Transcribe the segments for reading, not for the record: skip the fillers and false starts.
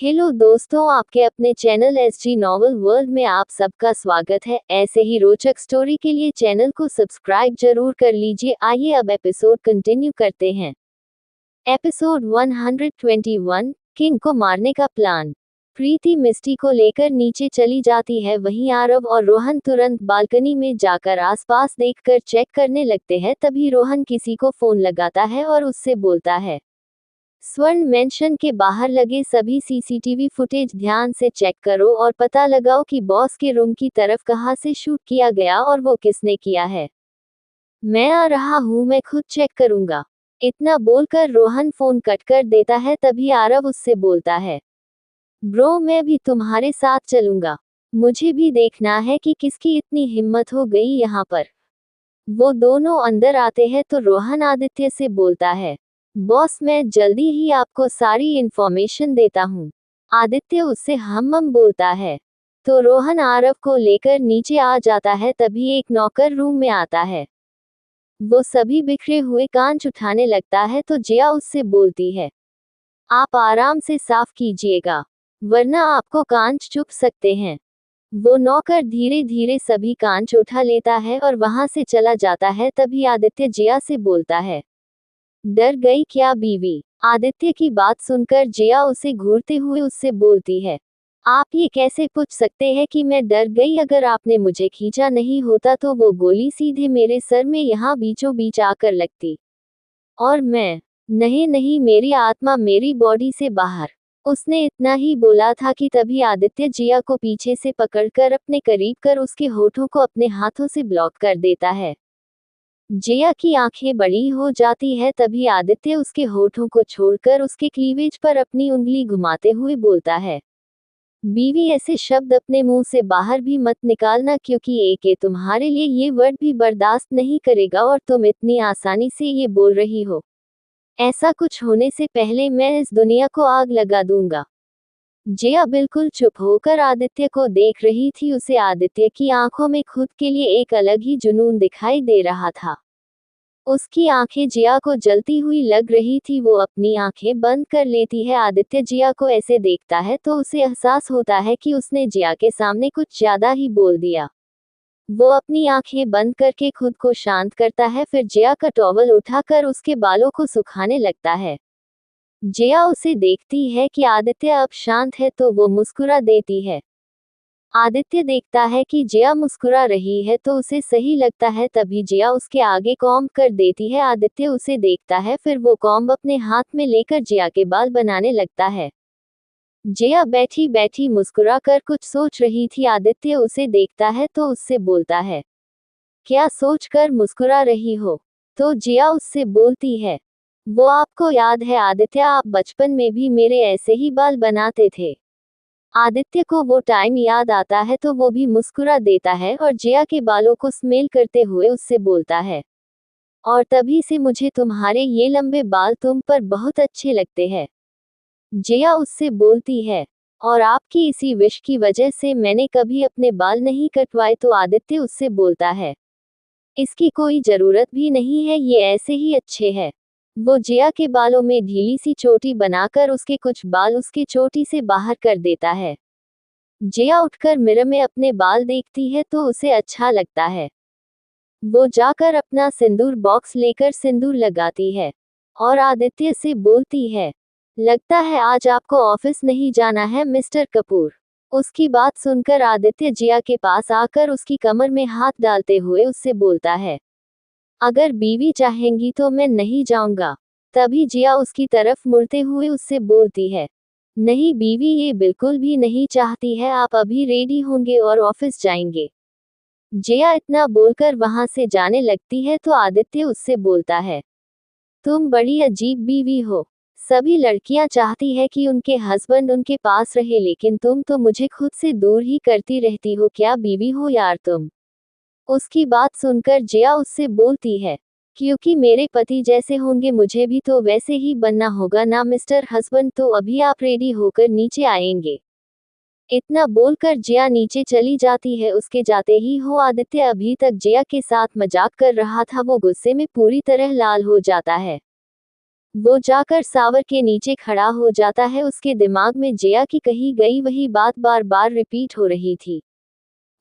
Hello दोस्तों, आपके अपने चैनल एसजी नॉवल वर्ल्ड में आप सबका स्वागत है। ऐसे ही रोचक स्टोरी के लिए चैनल को सब्सक्राइब जरूर कर लीजिए। आइए अब एपिसोड कंटिन्यू करते हैं। एपिसोड 121, किंग को मारने का प्लान। प्रीति मिस्टी को लेकर नीचे चली जाती है। वहीं आरव और रोहन तुरंत बालकनी में जाकर आसपास देखकर चेक करने लगते हैं। तभी रोहन किसी को फोन लगाता है और उससे बोलता है, स्वर्ण मेंशन के बाहर लगे सभी सीसीटीवी फुटेज ध्यान से चेक करो और पता लगाओ कि बॉस के रूम की तरफ कहां से शूट किया गया और वो किसने किया है। मैं आ रहा हूं, मैं खुद चेक करूंगा। इतना बोलकर रोहन फोन कट कर देता है। तभी आरव उससे बोलता है, ब्रो मैं भी तुम्हारे साथ चलूंगा। मुझे भी देखना है कि किसकी इतनी हिम्मत हो गई यहाँ पर। वो दोनों अंदर आते हैं तो रोहन आदित्य से बोलता है, बॉस मैं जल्दी ही आपको सारी इन्फॉर्मेशन देता हूँ। आदित्य उससे हम बोलता है। तो रोहन आरव को लेकर नीचे आ जाता है। तभी एक नौकर रूम में आता है। वो सभी बिखरे हुए कांच उठाने लगता है तो जिया उससे बोलती है, आप आराम से साफ कीजिएगा वरना आपको कांच चुभ सकते हैं। वो नौकर धीरे धीरे सभी कांच उठा लेता है और वहां से चला जाता है। तभी आदित्य जिया से बोलता है, डर गई क्या बीवी? आदित्य की बात सुनकर जिया उसे घूरते हुए उससे बोलती है, आप ये कैसे पूछ सकते हैं कि मैं डर गई? अगर आपने मुझे खींचा नहीं होता तो वो गोली सीधे मेरे सर में यहाँ बीचों बीच आकर लगती। और मैं, नहीं नहीं, मेरी आत्मा मेरी बॉडी से बाहर। उसने इतना ही बोला था कि तभी आदित्य जिया को पीछे से पकड़कर अपने करीब कर उसके होठों को अपने हाथों से ब्लॉक कर देता है। जिया की आंखें बड़ी हो जाती है। तभी आदित्य उसके होठों को छोड़कर उसके क्लीवेज पर अपनी उंगली घुमाते हुए बोलता है, बीवी ऐसे शब्द अपने मुंह से बाहर भी मत निकालना, क्योंकि एक तुम्हारे लिए ये वर्ड भी बर्दाश्त नहीं करेगा और तुम इतनी आसानी से ये बोल रही हो। ऐसा कुछ होने से पहले मैं इस दुनिया को आग लगा दूंगा। जिया बिल्कुल चुप होकर आदित्य को देख रही थी। उसे आदित्य की आंखों में खुद के लिए एक अलग ही जुनून दिखाई दे रहा था। उसकी आंखें जिया को जलती हुई लग रही थी। वो अपनी आंखें बंद कर लेती है। आदित्य जिया को ऐसे देखता है तो उसे एहसास होता है कि उसने जिया के सामने कुछ ज्यादा ही बोल दिया। वो अपनी आंखें बंद करके खुद को शांत करता है। फिर जिया का टॉवल उठाकर उसके बालों को सुखाने लगता है। जिया उसे देखती है कि आदित्य अब शांत है तो वो मुस्कुरा देती है। आदित्य देखता है कि जिया मुस्कुरा रही है तो उसे सही लगता है। तभी जिया उसके आगे कॉम्ब कर देती है। आदित्य उसे देखता है, फिर वो कॉम्ब अपने हाथ में लेकर जिया के बाल बनाने लगता है। जिया बैठी बैठी मुस्कुरा कर कुछ सोच रही थी। आदित्य उसे देखता है तो उससे बोलता है, क्या सोच कर मुस्कुरा रही हो? तो जिया उससे बोलती है, वो आपको याद है आदित्य, आप बचपन में भी मेरे ऐसे ही बाल बनाते थे। आदित्य को वो टाइम याद आता है तो वो भी मुस्कुरा देता है और जिया के बालों को स्मेल करते हुए उससे बोलता है, और तभी से मुझे तुम्हारे ये लंबे बाल तुम पर बहुत अच्छे लगते हैं। जिया उससे बोलती है, और आपकी इसी विश की वजह से मैंने कभी अपने बाल नहीं कटवाए। तो आदित्य उससे बोलता है, इसकी कोई जरूरत भी नहीं है, ये ऐसे ही अच्छे हैं। वो जिया के बालों में ढीली सी चोटी बनाकर उसके कुछ बाल उसकी चोटी से बाहर कर देता है। जिया उठकर मिरर में अपने बाल देखती है तो उसे अच्छा लगता है। वो जाकर अपना सिंदूर बॉक्स लेकर सिंदूर लगाती है और आदित्य से बोलती है, लगता है आज आपको ऑफिस नहीं जाना है मिस्टर कपूर। उसकी बात सुनकर आदित्य जिया के पास आकर उसकी कमर में हाथ डालते हुए उससे बोलता है, अगर बीवी चाहेंगी तो मैं नहीं जाऊंगा। तभी जिया उसकी तरफ मुड़ते हुए उससे बोलती है, नहीं बीवी ये बिल्कुल भी नहीं चाहती है, आप अभी रेडी होंगे और ऑफिस जाएंगे। जिया इतना बोलकर वहां से जाने लगती है तो आदित्य उससे बोलता है, तुम बड़ी अजीब बीवी हो। सभी लड़कियां चाहती है कि उनके हस्बैंड उनके पास रहे, लेकिन तुम तो मुझे खुद से दूर ही करती रहती हो। क्या बीवी हो यार तुम? उसकी बात सुनकर जिया उससे बोलती है, क्योंकि मेरे पति जैसे होंगे मुझे भी तो वैसे ही बनना होगा ना मिस्टर हस्बैंड। तो अभी आप रेडी होकर नीचे आएंगे। इतना बोलकर जिया नीचे चली जाती है। उसके जाते ही हो आदित्य अभी तक जिया के साथ मजाक कर रहा था, वो गुस्से में पूरी तरह लाल हो जाता है। वो जाकर सावर के नीचे खड़ा हो जाता है। उसके दिमाग में जया की कही गई वही बात बार बार रिपीट हो रही थी।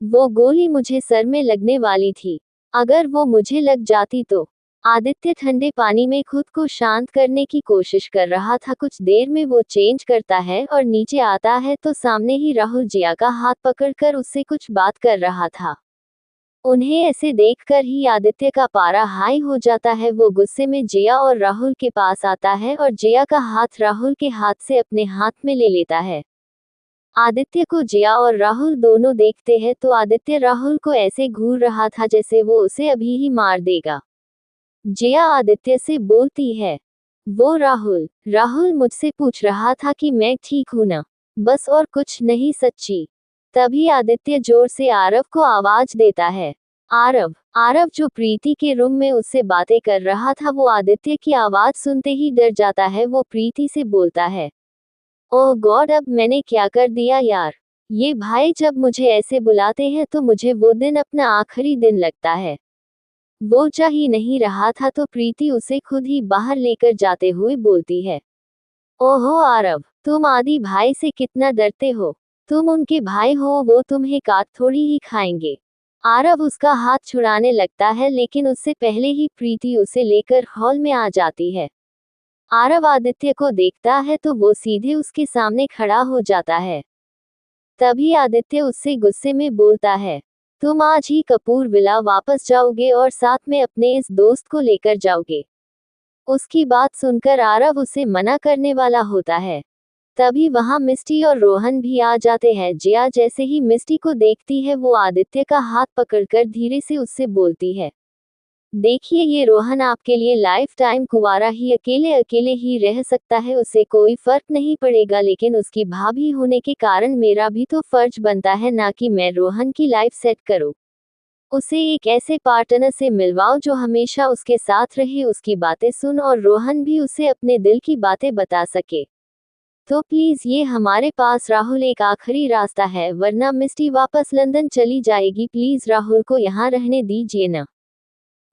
वो गोली मुझे सर में लगने वाली थी। अगर वो मुझे लग जाती तो। आदित्य ठंडे पानी में खुद को शांत करने की कोशिश कर रहा था। कुछ देर में वो चेंज करता है और नीचे आता है तो सामने ही राहुल जया का हाथ पकड़कर उससे कुछ बात कर रहा था। उन्हें ऐसे देखकर ही आदित्य का पारा हाई हो जाता है। वो गुस्से में जया और राहुल के पास आता है और जया का हाथ राहुल के हाथ से अपने हाथ में ले लेता है। आदित्य को जया और राहुल दोनों देखते हैं तो आदित्य राहुल को ऐसे घूर रहा था जैसे वो उसे अभी ही मार देगा। जया आदित्य से बोलती है, वो राहुल राहुल मुझसे पूछ रहा था कि मैं ठीक हूं ना? बस और कुछ नहीं सच्ची। तभी आदित्य जोर से आरव को आवाज देता है। आरव आरव जो प्रीति के रूम में उससे बातें कर रहा था वो आदित्य की आवाज सुनते ही डर जाता है। वो प्रीति से बोलता है, ओह गॉड अब मैंने क्या कर दिया यार। ये भाई जब मुझे ऐसे बुलाते हैं तो मुझे वो दिन अपना आखिरी दिन लगता है। वो जा ही नहीं रहा था तो प्रीति उसे खुद ही बाहर लेकर जाते हुए बोलती है, ओहो आरव तुम आदि भाई से कितना डरते हो। तुम उनके भाई हो, वो तुम्हें काट थोड़ी ही खाएंगे। आरव उसका हाथ छुड़ाने लगता है लेकिन उससे पहले ही प्रीति उसे लेकर हॉल में आ जाती है। आरव आदित्य को देखता है तो वो सीधे उसके सामने खड़ा हो जाता है। तभी आदित्य उससे गुस्से में बोलता है, तुम आज ही कपूर विला वापस जाओगे और साथ में अपने इस दोस्त को लेकर जाओगे। उसकी बात सुनकर आरव उसे मना करने वाला होता है। तभी वहां मिस्टी और रोहन भी आ जाते हैं। जया जैसे ही मिस्टी को देखती है वो आदित्य का हाथ पकड़कर धीरे से उससे बोलती है, देखिए ये रोहन आपके लिए लाइफ टाइम कुंवारा ही अकेले अकेले ही रह सकता है, उसे कोई फर्क नहीं पड़ेगा, लेकिन उसकी भाभी होने के कारण मेरा भी तो फर्ज बनता है ना कि मैं रोहन की लाइफ सेट करूं। उसे एक ऐसे पार्टनर से मिलवाओ जो हमेशा उसके साथ रहे, उसकी बातें सुन और रोहन भी उसे अपने दिल की बातें बता सके। तो प्लीज ये हमारे पास राहुल एक आखिरी रास्ता है, वरना मिस्टी वापस लंदन चली जाएगी। प्लीज राहुल को यहाँ रहने दीजिए ना।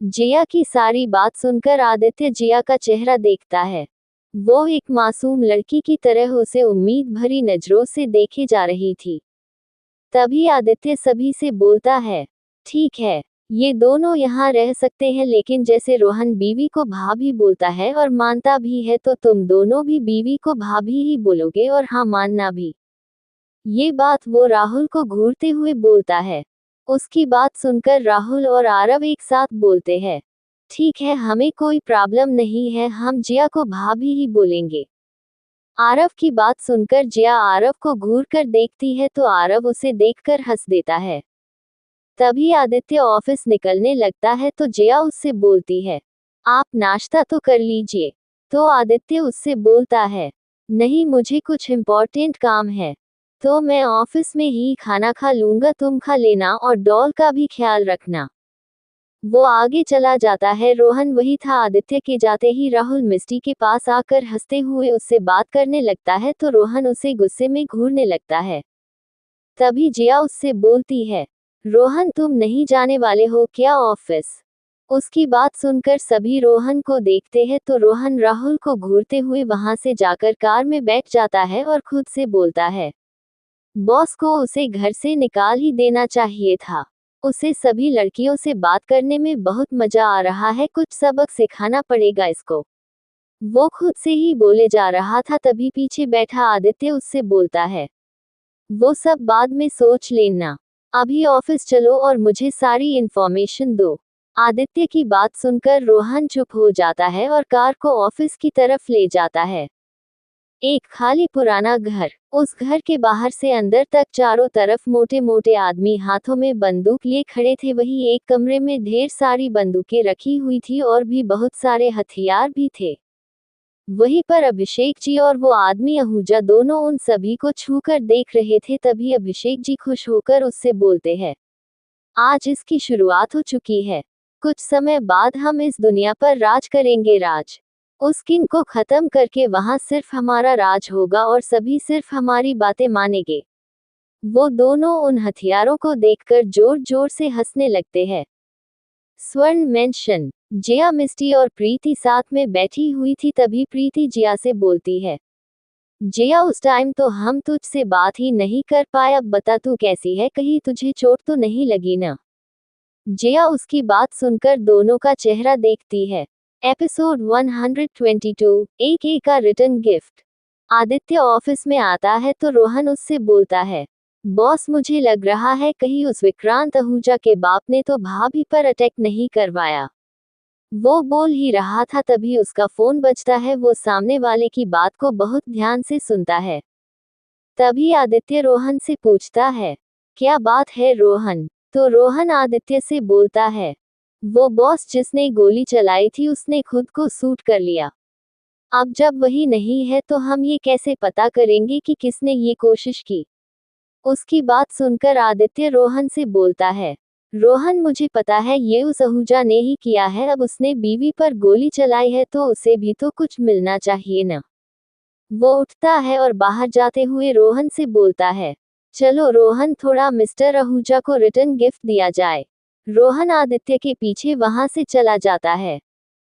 जया की सारी बात सुनकर आदित्य जया का चेहरा देखता है। वो एक मासूम लड़की की तरह उसे उम्मीद भरी नजरों से देखे जा रही थी। तभी आदित्य सभी से बोलता है, ठीक है ये दोनों यहाँ रह सकते हैं, लेकिन जैसे रोहन बीवी को भाभी बोलता है और मानता भी है तो तुम दोनों भी बीवी को भाभी ही बोलोगे और हाँ मानना भी। ये बात वो राहुल को घूरते हुए बोलता है। उसकी बात सुनकर राहुल और आरव एक साथ बोलते हैं, ठीक है हमें कोई प्रॉब्लम नहीं है, हम जया को भाभी ही बोलेंगे। आरव की बात सुनकर जया आरव को घूर कर देखती है तो आरव उसे देखकर हंस देता है। तभी आदित्य ऑफिस निकलने लगता है तो जया उससे बोलती है, आप नाश्ता तो कर लीजिए। तो आदित्य उससे बोलता है, नहीं मुझे कुछ इम्पोर्टेंट काम है, तो मैं ऑफिस में ही खाना खा लूंगा, तुम खा लेना और डॉल का भी ख्याल रखना। वो आगे चला जाता है। रोहन वही था। आदित्य के जाते ही राहुल मिस्टी के पास आकर हंसते हुए उससे बात करने लगता है तो रोहन उसे गुस्से में घूरने लगता है। तभी जया उससे बोलती है, रोहन तुम नहीं जाने वाले हो क्या ऑफिस? उसकी बात सुनकर सभी रोहन को देखते हैं तो रोहन राहुल को घूरते हुए वहां से जाकर कार में बैठ जाता है और खुद से बोलता है, बॉस को उसे घर से निकाल ही देना चाहिए था। उसे सभी लड़कियों से बात करने में बहुत मजा आ रहा है, कुछ सबक सिखाना पड़ेगा इसको। वो खुद से ही बोले जा रहा था तभी पीछे बैठा आदित्य उससे बोलता है, वो सब बाद में सोच लेना, अभी ऑफिस चलो और मुझे सारी इन्फॉर्मेशन दो। आदित्य की बात सुनकर रोहन चुप हो जाता है और कार को ऑफिस की तरफ ले जाता है। एक खाली पुराना घर। उस घर के बाहर से अंदर तक चारों तरफ मोटे मोटे आदमी हाथों में बंदूक लिए खड़े थे। वही एक कमरे में ढेर सारी बंदूकें रखी हुई थी और भी बहुत सारे हथियार भी थे। वहीं पर अभिषेक जी और वो आदमी आहूजा दोनों उन सभी को छूकर देख रहे थे। तभी अभिषेक जी खुश होकर उससे बोलते हैं, आज इसकी शुरुआत हो चुकी है, कुछ समय बाद हम इस दुनिया पर राज करेंगे। राज उस किंग को खत्म करके वहां सिर्फ हमारा राज होगा और सभी सिर्फ हमारी बातें मानेंगे। वो दोनों उन हथियारों को देखकर जोर जोर से हंसने लगते हैं। स्वर्ण मेंशन। जिया, मिस्टी और प्रीति साथ में बैठी हुई थी, तभी प्रीति जिया से बोलती है, जिया उस टाइम तो हम तुझसे बात ही नहीं कर पाए, अब बता तू कैसी है, कहीं तुझे चोट तो नहीं लगी ना। जिया उसकी बात सुनकर दोनों का चेहरा देखती है। एपिसोड 122, AK का रिटर्न गिफ्ट। आदित्य ऑफिस में आता है तो रोहन उससे बोलता है, बॉस मुझे लग रहा है कहीं उस विक्रांत आहूजा के बाप ने तो भाभी पर अटैक नहीं करवाया। वो बोल ही रहा था तभी उसका फोन बजता है। वो सामने वाले की बात को बहुत ध्यान से सुनता है। तभी आदित्य रोहन से पूछता है, क्या बात है रोहन? तो रोहन आदित्य से बोलता है, वो बॉस जिसने गोली चलाई थी उसने खुद को शूट कर लिया। अब जब वही नहीं है तो हम ये कैसे पता करेंगे कि किसने ये कोशिश की? उसकी बात सुनकर आदित्य रोहन से बोलता है, रोहन मुझे पता है ये उस आहूजा ने ही किया है, अब उसने बीवी पर गोली चलाई है तो उसे भी तो कुछ मिलना चाहिए ना। वो उठता है और बाहर जाते हुए रोहन से बोलता है, चलो रोहन, थोड़ा मिस्टर आहूजा को रिटर्न गिफ्ट दिया जाए। रोहन आदित्य के पीछे वहां से चला जाता है।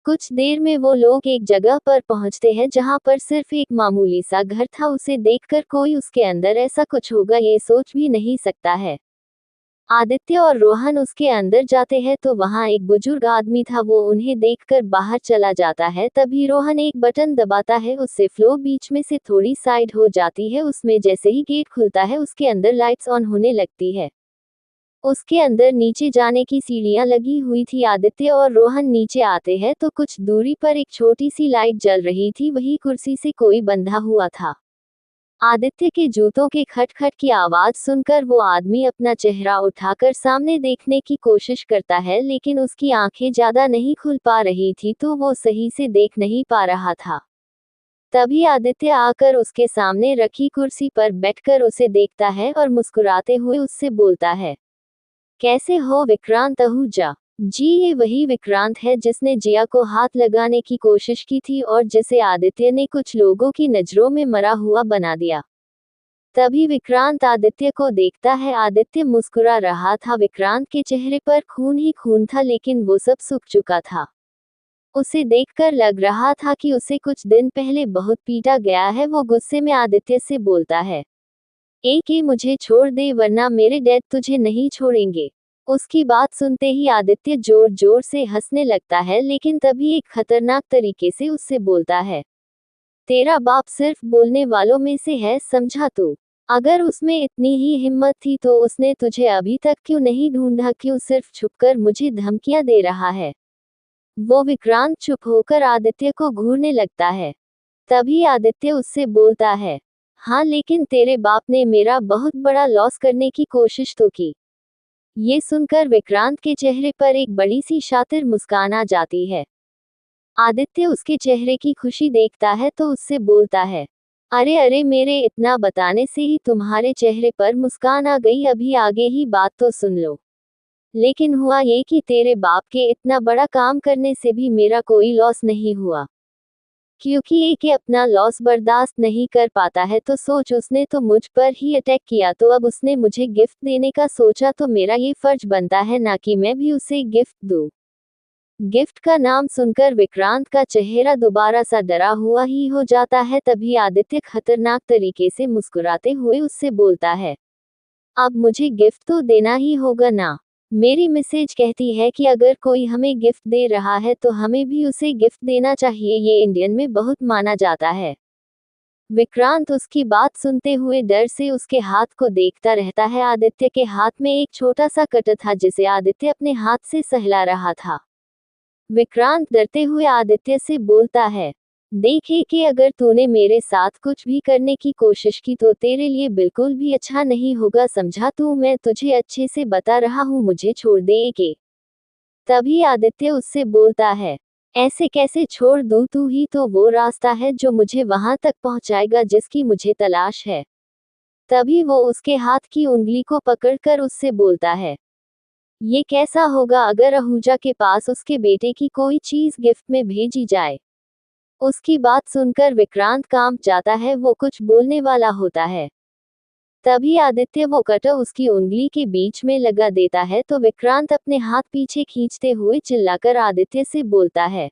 कुछ देर में वो लोग एक जगह पर पहुंचते हैं जहां पर सिर्फ एक मामूली सा घर था। उसे देखकर कोई उसके अंदर ऐसा कुछ होगा ये सोच भी नहीं सकता है। आदित्य और रोहन उसके अंदर जाते हैं तो वहां एक बुजुर्ग आदमी था। वो उन्हें देखकर बाहर चला जाता है। तभी रोहन एक बटन दबाता है, उससे फ्लो बीच में से थोड़ी साइड हो जाती है। उसमें जैसे ही गेट खुलता है उसके अंदर लाइट्स ऑन होने लगती है। उसके अंदर नीचे जाने की सीढ़ियां लगी हुई थी। आदित्य और रोहन नीचे आते हैं तो कुछ दूरी पर एक छोटी सी लाइट जल रही थी, वही कुर्सी से कोई बंधा हुआ था। आदित्य के जूतों के खटखट की आवाज सुनकर वो आदमी अपना चेहरा उठाकर सामने देखने की कोशिश करता है, लेकिन उसकी आंखें ज्यादा नहीं खुल पा रही थी तो वो सही से देख नहीं पा रहा था। तभी आदित्य आकर उसके सामने रखी कुर्सी पर बैठकर उसे देखता है और मुस्कुराते हुए उससे बोलता है, कैसे हो विक्रांत आहूजा? जी, ये वही विक्रांत है जिसने जिया को हाथ लगाने की कोशिश की थी और जिसे आदित्य ने कुछ लोगों की नजरों में मरा हुआ बना दिया। तभी विक्रांत आदित्य को देखता है। आदित्य मुस्कुरा रहा था। विक्रांत के चेहरे पर खून ही खून था, लेकिन वो सब सूख चुका था। उसे देखकर लग रहा था कि उसे कुछ दिन पहले बहुत पीटा गया है। वो गुस्से में आदित्य से बोलता है, AK मुझे छोड़ दे वरना मेरे डैड तुझे नहीं छोड़ेंगे। उसकी बात सुनते ही आदित्य जोर जोर से हंसने लगता है, लेकिन तभी एक खतरनाक तरीके से उससे बोलता है, तेरा बाप सिर्फ बोलने वालों में से है, समझा तू? अगर उसमें इतनी ही हिम्मत थी तो उसने तुझे अभी तक क्यों नहीं ढूंढा? क्यों सिर्फ छुपकर मुझे धमकियां दे रहा है? वो विक्रांत चुप होकर आदित्य को घूरने लगता है। तभी आदित्य उससे बोलता है, हाँ, लेकिन तेरे बाप ने मेरा बहुत बड़ा लॉस करने की कोशिश तो की। ये सुनकर विक्रांत के चेहरे पर एक बड़ी सी शातिर मुस्कान आ जाती है। आदित्य उसके चेहरे की खुशी देखता है तो उससे बोलता है, अरे अरे, मेरे इतना बताने से ही तुम्हारे चेहरे पर मुस्कान आ गई, अभी आगे ही बात तो सुन लो। लेकिन हुआ ये कि तेरे बाप के इतना बड़ा काम करने से भी मेरा कोई लॉस नहीं हुआ। क्योंकि एक अपना लॉस बर्दाश्त नहीं कर पाता है तो सोच, उसने तो मुझ पर ही अटैक किया, तो अब उसने मुझे गिफ्ट देने का सोचा तो मेरा ये फर्ज बनता है ना कि मैं भी उसे गिफ्ट दूं। गिफ्ट का नाम सुनकर विक्रांत का चेहरा दोबारा सा डरा हुआ ही हो जाता है। तभी आदित्य खतरनाक तरीके से मुस्कुराते हुए उससे बोलता है, अब मुझे गिफ्ट तो देना ही होगा ना। मेरी मैसेज कहती है कि अगर कोई हमें गिफ्ट दे रहा है तो हमें भी उसे गिफ्ट देना चाहिए, ये इंडियन में बहुत माना जाता है। विक्रांत उसकी बात सुनते हुए डर से उसके हाथ को देखता रहता है। आदित्य के हाथ में एक छोटा सा कटर था जिसे आदित्य अपने हाथ से सहला रहा था। विक्रांत डरते हुए आदित्य से बोलता है, देखे कि अगर तूने मेरे साथ कुछ भी करने की कोशिश की तो तेरे लिए बिल्कुल भी अच्छा नहीं होगा, समझा तू? मैं तुझे अच्छे से बता रहा हूँ, मुझे छोड़ दे के। तभी आदित्य उससे बोलता है, ऐसे कैसे छोड़ दूँ? तू ही तो वो रास्ता है जो मुझे वहां तक पहुंचाएगा जिसकी मुझे तलाश है। तभी वो उसके हाथ की उंगली को पकड़कर उससे बोलता है, ये कैसा होगा अगर आहूजा के पास उसके बेटे की कोई चीज गिफ्ट में भेजी जाए? उसकी बात सुनकर विक्रांत कांप जाता है। वो कुछ बोलने वाला होता है। तभी आदित्य वो कटर उसकी उंगली के बीच में लगा देता है तो विक्रांत अपने हाथ पीछे खींचते हुए चिल्लाकर आदित्य से बोलता है,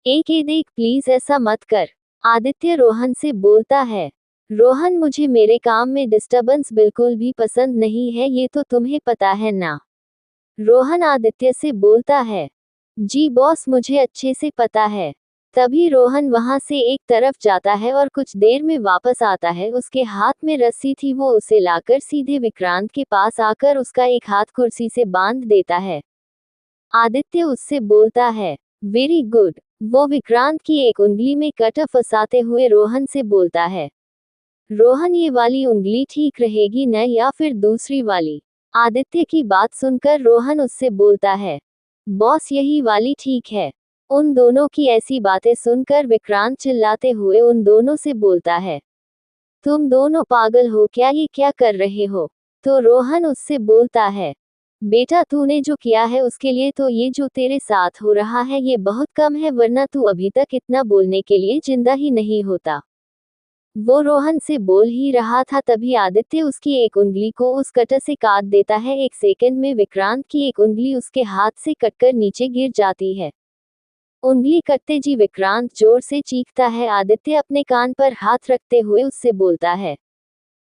एक ये देख प्लीज ऐसा मत कर। आदित्य रोहन से बोलता है, रोहन मुझे मेरे काम में डिस्टरबेंस बिल्कुल भी पसंद नहीं है, ये तो तुम्हें पता है ना। रोहन आदित्य से बोलता है, जी बॉस मुझे अच्छे से पता है। तभी रोहन वहां से एक तरफ जाता है और कुछ देर में वापस आता है। उसके हाथ में रस्सी थी, वो उसे लाकर सीधे विक्रांत के पास आकर उसका एक हाथ कुर्सी से बांध देता है। आदित्य उससे बोलता है, वेरी गुड। वो विक्रांत की एक उंगली में कटर फंसाते हुए रोहन से बोलता है, रोहन ये वाली उंगली ठीक रहेगी न या फिर दूसरी वाली। आदित्य की बात सुनकर रोहन उससे बोलता है, बॉस यही वाली ठीक है। उन दोनों की ऐसी बातें सुनकर विक्रांत चिल्लाते हुए उन दोनों से बोलता है, तुम दोनों पागल हो क्या, ये क्या कर रहे हो। तो रोहन उससे बोलता है, बेटा तूने जो किया है उसके लिए तो ये जो तेरे साथ हो रहा है ये बहुत कम है, वरना तू अभी तक इतना बोलने के लिए जिंदा ही नहीं होता। वो रोहन से बोल ही रहा था तभी आदित्य उसकी एक उंगली को उस कटर से काट देता है। एक सेकंड में विक्रांत की एक उंगली उसके हाथ से कटकर नीचे गिर जाती है। उंगली कटते जी विक्रांत जोर से चीखता है। आदित्य अपने कान पर हाथ रखते हुए उससे बोलता है,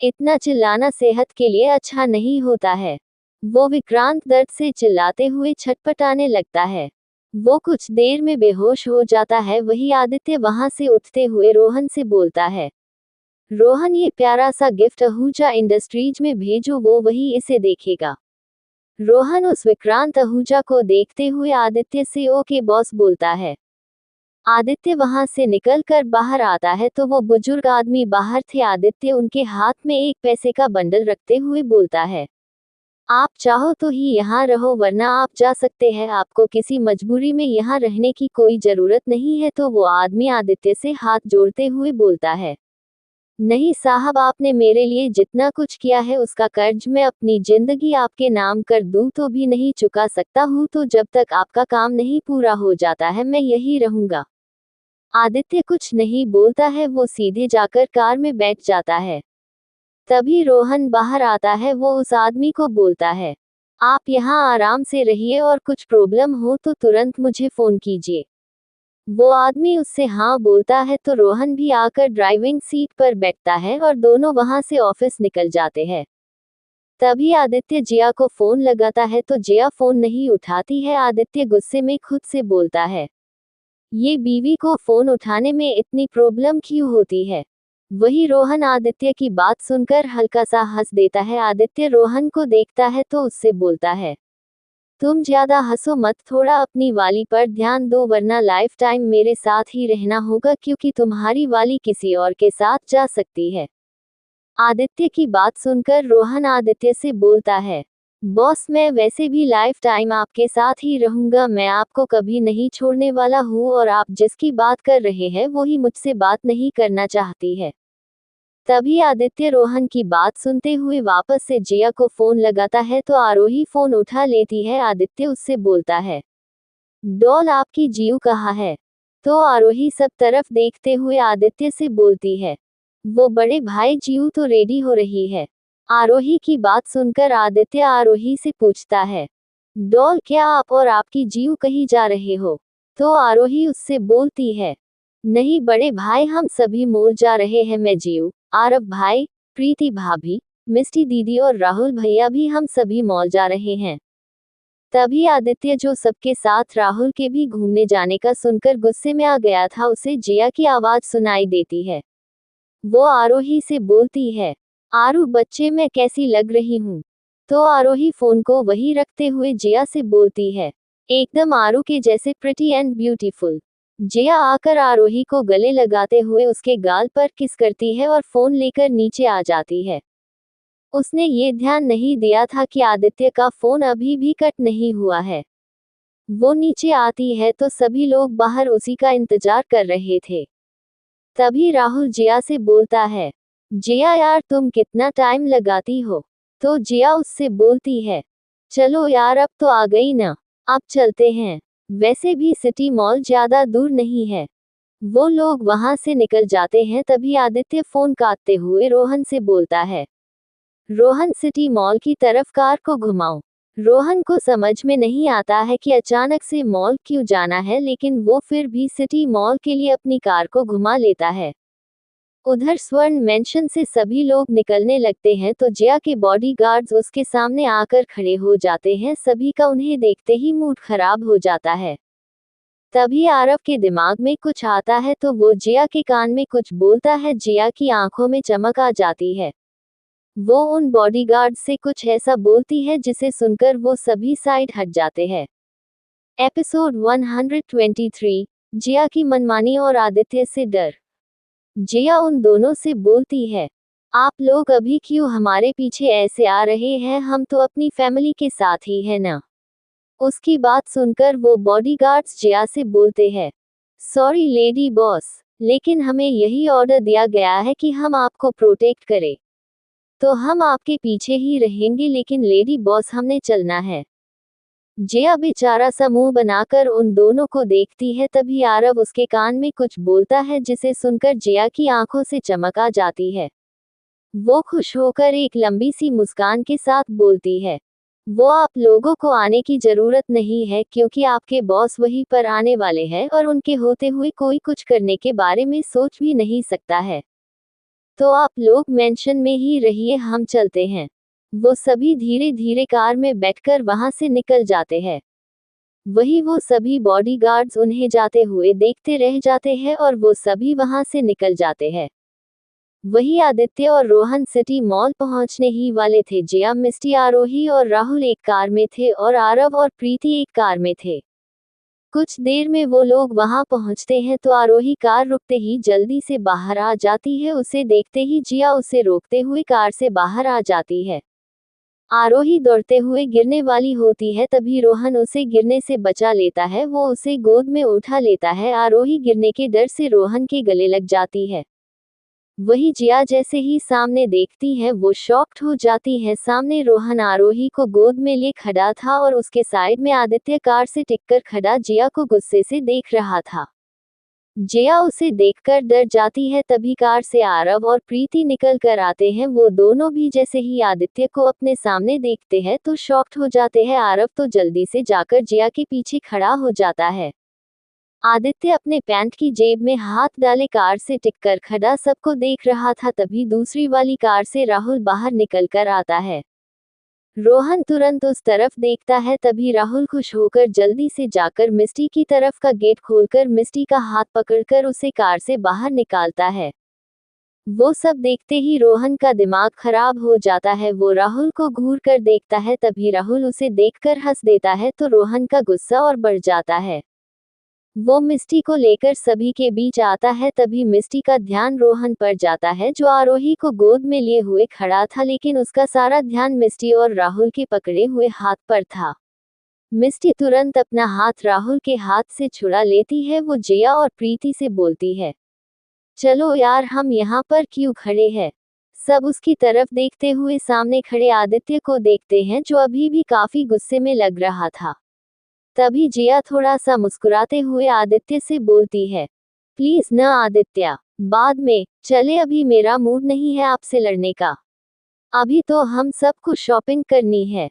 इतना चिल्लाना सेहत के लिए अच्छा नहीं होता है। वो विक्रांत दर्द से चिल्लाते हुए छटपटाने लगता है। वो कुछ देर में बेहोश हो जाता है। वही आदित्य वहां से उठते हुए रोहन से बोलता है, रोहन ये प्यारा सा गिफ्ट आहूजा इंडस्ट्रीज में भेजो, वो वही इसे देखेगा। रोहन उस विक्रांत आहूजा को देखते हुए आदित्य से ओके बॉस बोलता है। आदित्य वहां से निकलकर बाहर आता है तो वो बुजुर्ग आदमी बाहर थे। आदित्य उनके हाथ में एक पैसे का बंडल रखते हुए बोलता है, आप चाहो तो ही यहाँ रहो वरना आप जा सकते हैं, आपको किसी मजबूरी में यहाँ रहने की कोई जरूरत नहीं है। तो वो आदमी आदित्य से हाथ जोड़ते हुए बोलता है, नहीं साहब, आपने मेरे लिए जितना कुछ किया है उसका कर्ज मैं अपनी जिंदगी आपके नाम कर दूं तो भी नहीं चुका सकता हूँ, तो जब तक आपका काम नहीं पूरा हो जाता है मैं यही रहूंगा। आदित्य कुछ नहीं बोलता है, वो सीधे जाकर कार में बैठ जाता है। तभी रोहन बाहर आता है। वो उस आदमी को बोलता है, आप यहाँ आराम से रहिए और कुछ प्रॉब्लम हो तो तुरंत मुझे फोन कीजिए। वो आदमी उससे हाँ बोलता है तो रोहन भी आकर ड्राइविंग सीट पर बैठता है और दोनों वहां से ऑफिस निकल जाते हैं। तभी आदित्य जिया को फोन लगाता है तो जिया फोन नहीं उठाती है। आदित्य गुस्से में खुद से बोलता है, ये बीवी को फोन उठाने में इतनी प्रॉब्लम क्यों होती है। वही रोहन आदित्य की बात सुनकर हल्का सा हंस देता है। आदित्य रोहन को देखता है तो उससे बोलता है, तुम ज्यादा हंसो मत, थोड़ा अपनी वाली पर ध्यान दो वरना लाइफ टाइम मेरे साथ ही रहना होगा, क्योंकि तुम्हारी वाली किसी और के साथ जा सकती है। आदित्य की बात सुनकर रोहन आदित्य से बोलता है, बॉस मैं वैसे भी लाइफ टाइम आपके साथ ही रहूंगा, मैं आपको कभी नहीं छोड़ने वाला हूँ और आप जिसकी बात कर रहे हैं वो ही मुझसे बात नहीं करना चाहती है। तभी आदित्य रोहन की बात सुनते हुए वापस से जिया को फोन लगाता है तो आरोही फोन उठा लेती है। आदित्य उससे बोलता है, डॉल आपकी जीव कहाँ है। तो आरोही सब तरफ देखते हुए आदित्य से बोलती है, वो बड़े भाई जीव तो रेडी हो रही है। आरोही की बात सुनकर आदित्य आरोही से पूछता है, डॉल क्या आप और आपकी जीव कहीं जा रहे हो। तो आरोही उससे बोलती है, नहीं बड़े भाई, हम सभी मॉल जा रहे हैं, मैं जीव, आरव भाई, प्रीति भाभी, मिस्टी दीदी और राहुल भैया भी हम सभी मॉल जा रहे हैं। तभी आदित्य जो सबके साथ राहुल के भी घूमने जाने का सुनकर गुस्से में आ गया था, उसे जिया की आवाज सुनाई देती है। वो आरोही से बोलती है, आरू बच्चे मैं कैसी लग रही हूँ। तो आरोही फोन को वही रखते हुए जिया से बोलती है, एकदम आरू के जैसे प्रिटी एंड ब्यूटीफुल। जिया आकर आरोही को गले लगाते हुए उसके गाल पर किस करती है और फोन लेकर नीचे आ जाती है। उसने ये ध्यान नहीं दिया था कि आदित्य का फोन अभी भी कट नहीं हुआ है। वो नीचे आती है तो सभी लोग बाहर उसी का इंतजार कर रहे थे। तभी राहुल जिया से बोलता है, जिया यार तुम कितना टाइम लगाती हो। तो जिया उससे बोलती है, चलो यार अब तो आ गई ना, अब चलते हैं, वैसे भी सिटी मॉल ज्यादा दूर नहीं है। वो लोग वहां से निकल जाते हैं। तभी आदित्य फोन काटते हुए रोहन से बोलता है, रोहन सिटी मॉल की तरफ कार को घुमाओ। रोहन को समझ में नहीं आता है कि अचानक से मॉल क्यों जाना है, लेकिन वो फिर भी सिटी मॉल के लिए अपनी कार को घुमा लेता है। उधर स्वर्ण मेंशन से सभी लोग निकलने लगते हैं तो जिया के बॉडीगार्ड्स उसके सामने आकर खड़े हो जाते हैं। सभी का उन्हें देखते ही मूड खराब हो जाता है। तभी आरव के दिमाग में कुछ आता है तो वो जिया के कान में कुछ बोलता है। जिया की आंखों में चमक आ जाती है। वो उन बॉडीगार्ड से कुछ ऐसा बोलती है जिसे सुनकर वो सभी साइड हट जाते हैं। एपिसोड 123, जिया की मनमानी और आदित्य से डर। जिया उन दोनों से बोलती है, आप लोग अभी क्यों हमारे पीछे ऐसे आ रहे हैं, हम तो अपनी फैमिली के साथ ही है ना। उसकी बात सुनकर वो बॉडीगार्ड्स जिया से बोलते हैं, सॉरी लेडी बॉस, लेकिन हमें यही ऑर्डर दिया गया है कि हम आपको प्रोटेक्ट करें, तो हम आपके पीछे ही रहेंगे, लेकिन लेडी बॉस हमने चलना है। जिया बेचारा सा मुंह बनाकर उन दोनों को देखती है। तभी आरव उसके कान में कुछ बोलता है जिसे सुनकर जिया की आंखों से चमक आ जाती है। वो खुश होकर एक लंबी सी मुस्कान के साथ बोलती है, वो आप लोगों को आने की जरूरत नहीं है, क्योंकि आपके बॉस वहीं पर आने वाले हैं और उनके होते हुए कोई कुछ करने के बारे में सोच भी नहीं सकता है। तो आप लोग मेंशन में ही रहिए, हम चलते हैं। वो सभी धीरे धीरे कार में बैठकर वहां से निकल जाते हैं। वही वो सभी बॉडीगार्ड्स उन्हें जाते हुए देखते रह जाते हैं और वो सभी वहां से निकल जाते हैं। वही आदित्य और रोहन सिटी मॉल पहुंचने ही वाले थे। जिया, मिस्टी, आरोही और राहुल एक कार में थे और आरव और प्रीति एक कार में थे। कुछ देर में वो लोग वहां पहुंचते हैं तो आरोही कार रुकते ही जल्दी से बाहर आ जाती है। उसे देखते ही जिया उसे रोकते हुए कार से बाहर आ जाती है। आरोही दौड़ते हुए गिरने वाली होती है, तभी रोहन उसे गिरने से बचा लेता है। वो उसे गोद में उठा लेता है। आरोही गिरने के डर से रोहन के गले लग जाती है। वही जिया जैसे ही सामने देखती है वो शॉक्ड हो जाती है। सामने रोहन आरोही को गोद में लिए खड़ा था और उसके साइड में आदित्य कार से टिककर खड़ा जिया को गुस्से से देख रहा था। जिया उसे देखकर डर जाती है। तभी कार से आरव और प्रीति निकल कर आते हैं। वो दोनों भी जैसे ही आदित्य को अपने सामने देखते हैं तो शॉक्ड हो जाते हैं। आरव तो जल्दी से जाकर जिया के पीछे खड़ा हो जाता है। आदित्य अपने पैंट की जेब में हाथ डाले कार से टिककर खड़ा सबको देख रहा था। तभी दूसरी वाली कार से राहुल बाहर निकल कर आता है। रोहन तुरंत उस तरफ देखता है। तभी राहुल खुश होकर जल्दी से जाकर मिस्टी की तरफ का गेट खोलकर मिस्टी का हाथ पकड़कर उसे कार से बाहर निकालता है। वो सब देखते ही रोहन का दिमाग खराब हो जाता है। वो राहुल को घूर कर देखता है। तभी राहुल उसे देखकर हंस देता है तो रोहन का गुस्सा और बढ़ जाता है। वो मिस्टी को लेकर सभी के बीच आता है। तभी मिस्टी का ध्यान रोहन पर जाता है जो आरोही को गोद में लिए हुए खड़ा था, लेकिन उसका सारा ध्यान मिस्टी और राहुल के पकड़े हुए हाथ पर था। मिस्टी तुरंत अपना हाथ राहुल के हाथ से छुड़ा लेती है। वो जिया और प्रीति से बोलती है, चलो यार, हम यहाँ पर क्यों खड़े हैं। सब उसकी तरफ देखते हुए सामने खड़े आदित्य को देखते हैं जो अभी भी काफी गुस्से में लग रहा था। तभी जिया थोड़ा सा मुस्कुराते हुए आदित्य से बोलती है, प्लीज न आदित्य, बाद में चले, अभी मेरा मूड नहीं है आपसे लड़ने का। अभी तो हम सबको शॉपिंग करनी है।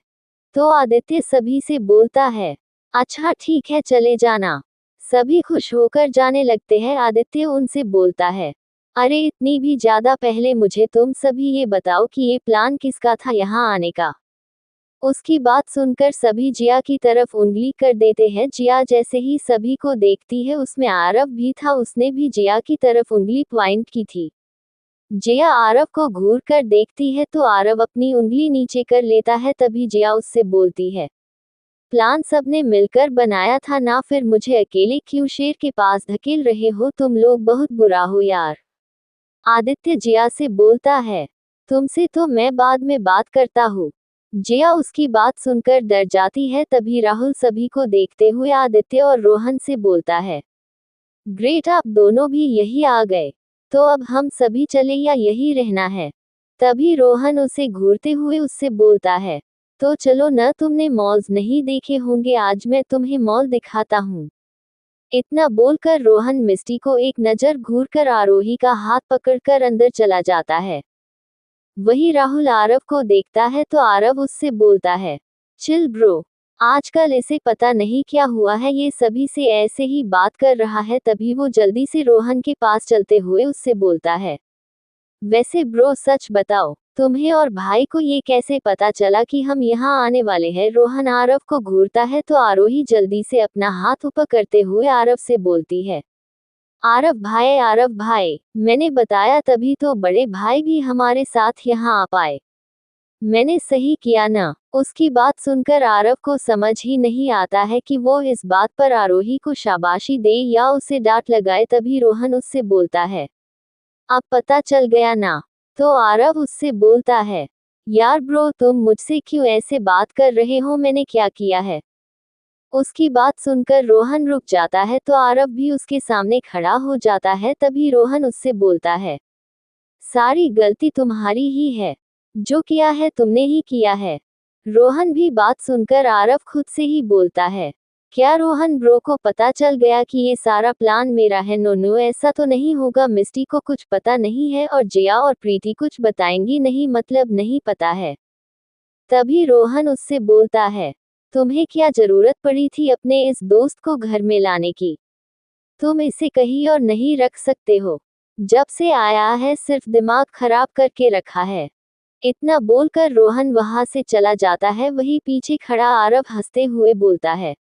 तो आदित्य सभी से बोलता है, अच्छा ठीक है, चले जाना। सभी खुश होकर जाने लगते हैं। आदित्य उनसे बोलता है, अरे इतनी भी ज्यादा पहले मुझे तुम सभी ये बताओ कि ये प्लान किसका था यहाँ आने का। उसकी बात सुनकर सभी जिया की तरफ उंगली कर देते हैं। जिया जैसे ही सभी को देखती है, उसमें आरव भी था, उसने भी जिया की तरफ उंगली पॉइंट की थी। जिया आरव को घूर कर देखती है तो आरव अपनी उंगली नीचे कर लेता है। तभी जिया उससे बोलती है, प्लान सबने मिलकर बनाया था ना, फिर मुझे अकेले क्यों शेर के पास धकेल रहे हो, तुम लोग बहुत बुरा हो यार। आदित्य जिया से बोलता है, तुमसे तो मैं बाद में बात करता हूँ। जिया उसकी बात सुनकर डर जाती है। तभी राहुल सभी को देखते हुए आदित्य और रोहन से बोलता है, ग्रेट, आप दोनों भी यही आ गए, तो अब हम सभी चले या यही रहना है। तभी रोहन उसे घूरते हुए उससे बोलता है, तो चलो न, तुमने मॉल्स नहीं देखे होंगे, आज मैं तुम्हें मॉल दिखाता हूँ। इतना बोलकर रोहन मिस्टी को एक नजर घूरकर आरोही का हाथ पकड़कर अंदर चला जाता है। वही राहुल आरव को देखता है तो आरव उससे बोलता है, चिल ब्रो, आजकल इसे पता नहीं क्या हुआ है, ये सभी से ऐसे ही बात कर रहा है। तभी वो जल्दी से रोहन के पास चलते हुए उससे बोलता है, वैसे ब्रो सच बताओ, तुम्हें और भाई को ये कैसे पता चला कि हम यहाँ आने वाले हैं? रोहन आरव को घूरता है तो आरोही जल्दी से अपना हाथ ऊपर करते हुए आरव से बोलती है, आरव भाई, मैंने बताया तभी तो बड़े भाई भी हमारे साथ यहाँ आ पाए। मैंने सही किया ना? उसकी बात सुनकर आरव को समझ ही नहीं आता है कि वो इस बात पर आरोही को शाबाशी दे या उसे डांट लगाए। तभी रोहन उससे बोलता है, अब पता चल गया ना? तो आरव उससे बोलता है, यार ब्रो तुम मुझसे क्यों ऐसे बात कर रहे हो, मैंने क्या किया है? उसकी बात सुनकर रोहन रुक जाता है तो आरव भी उसके सामने खड़ा हो जाता है। तभी रोहन उससे बोलता है, सारी गलती तुम्हारी ही है, जो किया है तुमने ही किया है। रोहन भी बात सुनकर आरव खुद से ही बोलता है, क्या रोहन ब्रो को पता चल गया कि ये सारा प्लान मेरा है? नो नो, ऐसा तो नहीं होगा, मिस्टी को कुछ पता नहीं है और जिया और प्रीति कुछ बताएंगी नहीं, मतलब नहीं पता है। तभी रोहन उससे बोलता है, तुम्हें क्या जरूरत पड़ी थी अपने इस दोस्त को घर में लाने की? तुम इसे कहीं और नहीं रख सकते हो, जब से आया है सिर्फ दिमाग खराब करके रखा है। इतना बोलकर रोहन वहां से चला जाता है। वही पीछे खड़ा आरव हंसते हुए बोलता है,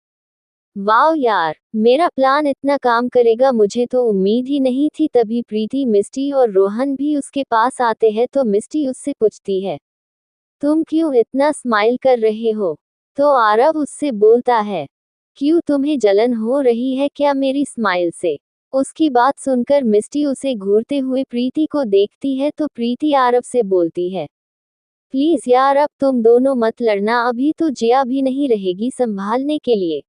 वाओ यार, मेरा प्लान इतना काम करेगा, मुझे तो उम्मीद ही नहीं थी। तभी प्रीति, मिस्टी और रोहन भी उसके पास आते हैं तो मिस्टी उससे पूछती है, तुम क्यों इतना स्माइल कर रहे हो? तो आरव उससे बोलता है, क्यों तुम्हें जलन हो रही है क्या मेरी स्माइल से? उसकी बात सुनकर मिस्टी उसे घूरते हुए प्रीति को देखती है तो प्रीति आरव से बोलती है, प्लीज यार अब तुम दोनों मत लड़ना, अभी तो जिया भी नहीं रहेगी संभालने के लिए।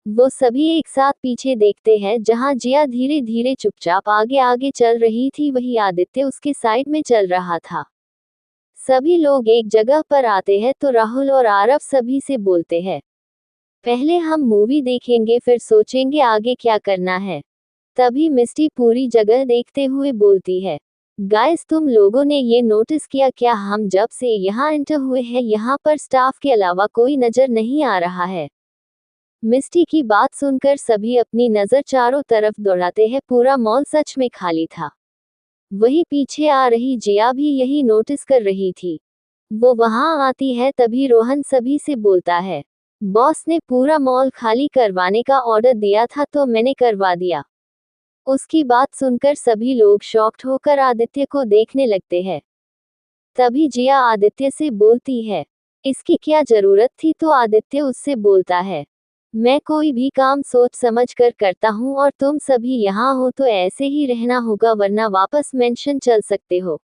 वो सभी एक साथ पीछे देखते हैं जहां जिया धीरे धीरे चुपचाप आगे आगे चल रही थी, वही आदित्य उसके साइड में चल रहा था। सभी लोग एक जगह पर आते हैं तो राहुल और आरव सभी से बोलते हैं, पहले हम मूवी देखेंगे फिर सोचेंगे आगे क्या करना है। तभी मिस्टी पूरी जगह देखते हुए बोलती है, गाइस तुम लोगों ने ये नोटिस किया क्या, हम जब से यहाँ एंटर हुए हैं यहाँ पर स्टाफ के अलावा कोई नजर नहीं आ रहा है। मिस्टी की बात सुनकर सभी अपनी नजर चारों तरफ दौड़ाते हैं, पूरा मॉल सच में खाली था। वही पीछे आ रही जिया भी यही नोटिस कर रही थी। वो वहां आती है तभी रोहन सभी से बोलता है, बॉस ने पूरा मॉल खाली करवाने का ऑर्डर दिया था तो मैंने करवा दिया। उसकी बात सुनकर सभी लोग शॉक्ड होकर आदित्य को देखने लगते हैं। तभी जिया आदित्य से बोलती है, इसकी क्या जरूरत थी? तो आदित्य उससे बोलता है, मैं कोई भी काम सोच समझ कर करता हूँ और तुम सभी यहाँ हो तो ऐसे ही रहना होगा वरना वापस मेंशन चल सकते हो।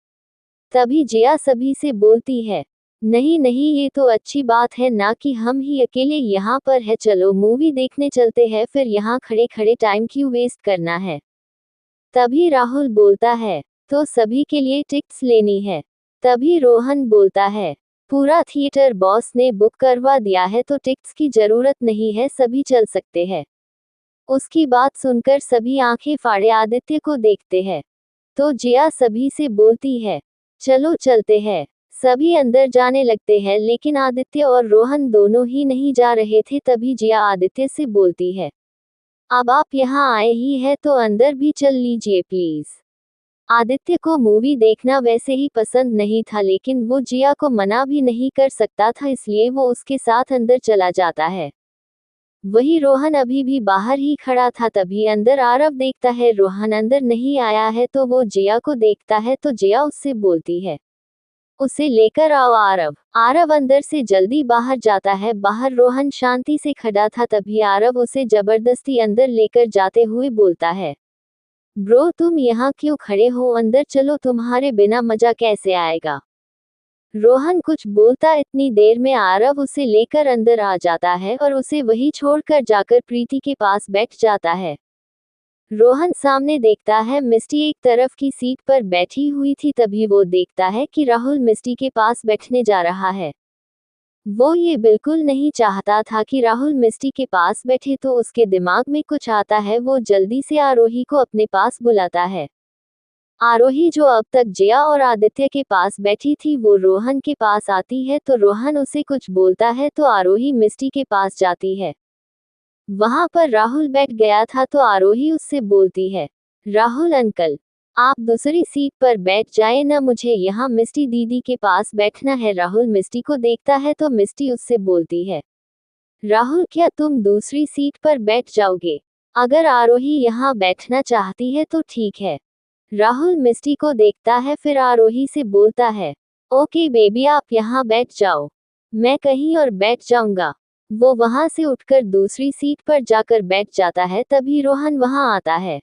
तभी जिया सभी से बोलती है, नहीं नहीं ये तो अच्छी बात है ना कि हम ही अकेले यहाँ पर है, चलो मूवी देखने चलते हैं, फिर यहाँ खड़े खड़े टाइम क्यों वेस्ट करना है। तभी राहुल बोलता है, तो सभी के लिए टिकट्स लेनी है। तभी रोहन बोलता है, पूरा थिएटर बॉस ने बुक करवा दिया है तो टिकट्स की जरूरत नहीं है, सभी चल सकते हैं। उसकी बात सुनकर सभी आंखें फाड़े आदित्य को देखते हैं। तो जिया सभी से बोलती है, चलो चलते हैं। सभी अंदर जाने लगते हैं लेकिन आदित्य और रोहन दोनों ही नहीं जा रहे थे। तभी जिया आदित्य से बोलती है, अब आप यहाँ आए ही हैं तो अंदर भी चल लीजिए प्लीज। आदित्य को मूवी देखना वैसे ही पसंद नहीं था लेकिन वो जिया को मना भी नहीं कर सकता था, इसलिए वो उसके साथ अंदर चला जाता है। वही रोहन अभी भी बाहर ही खड़ा था। तभी अंदर आरव देखता है रोहन अंदर नहीं आया है तो वो जिया को देखता है तो जिया उससे बोलती है, उसे लेकर आओ आरव। आरव अंदर से जल्दी बाहर जाता है। बाहर रोहन शांति से खड़ा था। तभी आरव उसे जबरदस्ती अंदर लेकर जाते हुए बोलता है, ब्रो तुम यहाँ क्यों खड़े हो, अंदर चलो, तुम्हारे बिना मजा कैसे आएगा। रोहन कुछ बोलता इतनी देर में आरव उसे लेकर अंदर आ जाता है और उसे वही छोड़कर जाकर प्रीति के पास बैठ जाता है। रोहन सामने देखता है मिस्टी एक तरफ की सीट पर बैठी हुई थी। तभी वो देखता है कि राहुल मिस्टी के पास बैठने जा रहा है। वो ये बिल्कुल नहीं चाहता था कि राहुल मिस्टी के पास बैठे तो उसके दिमाग में कुछ आता है। वो जल्दी से आरोही को अपने पास बुलाता है। आरोही जो अब तक जया और आदित्य के पास बैठी थी वो रोहन के पास आती है तो रोहन उसे कुछ बोलता है तो आरोही मिस्टी के पास जाती है। वहां पर राहुल बैठ गया था तो आरोही उससे बोलती है, राहुल अंकल, आप दूसरी सीट पर बैठ जाए ना, मुझे यहाँ मिस्टी दीदी के पास बैठना है। राहुल मिस्टी को देखता है तो मिस्टी उससे बोलती है, राहुल क्या तुम दूसरी सीट पर बैठ जाओगे? अगर आरोही यहाँ बैठना चाहती है तो ठीक है। राहुल मिस्टी को देखता है फिर आरोही से बोलता है, ओके बेबी आप यहाँ बैठ जाओ, मैं कहीं और बैठ जाऊंगा। वो वहां से उठकर दूसरी सीट पर जाकर बैठ जाता है तभी रोहन वहां आता है।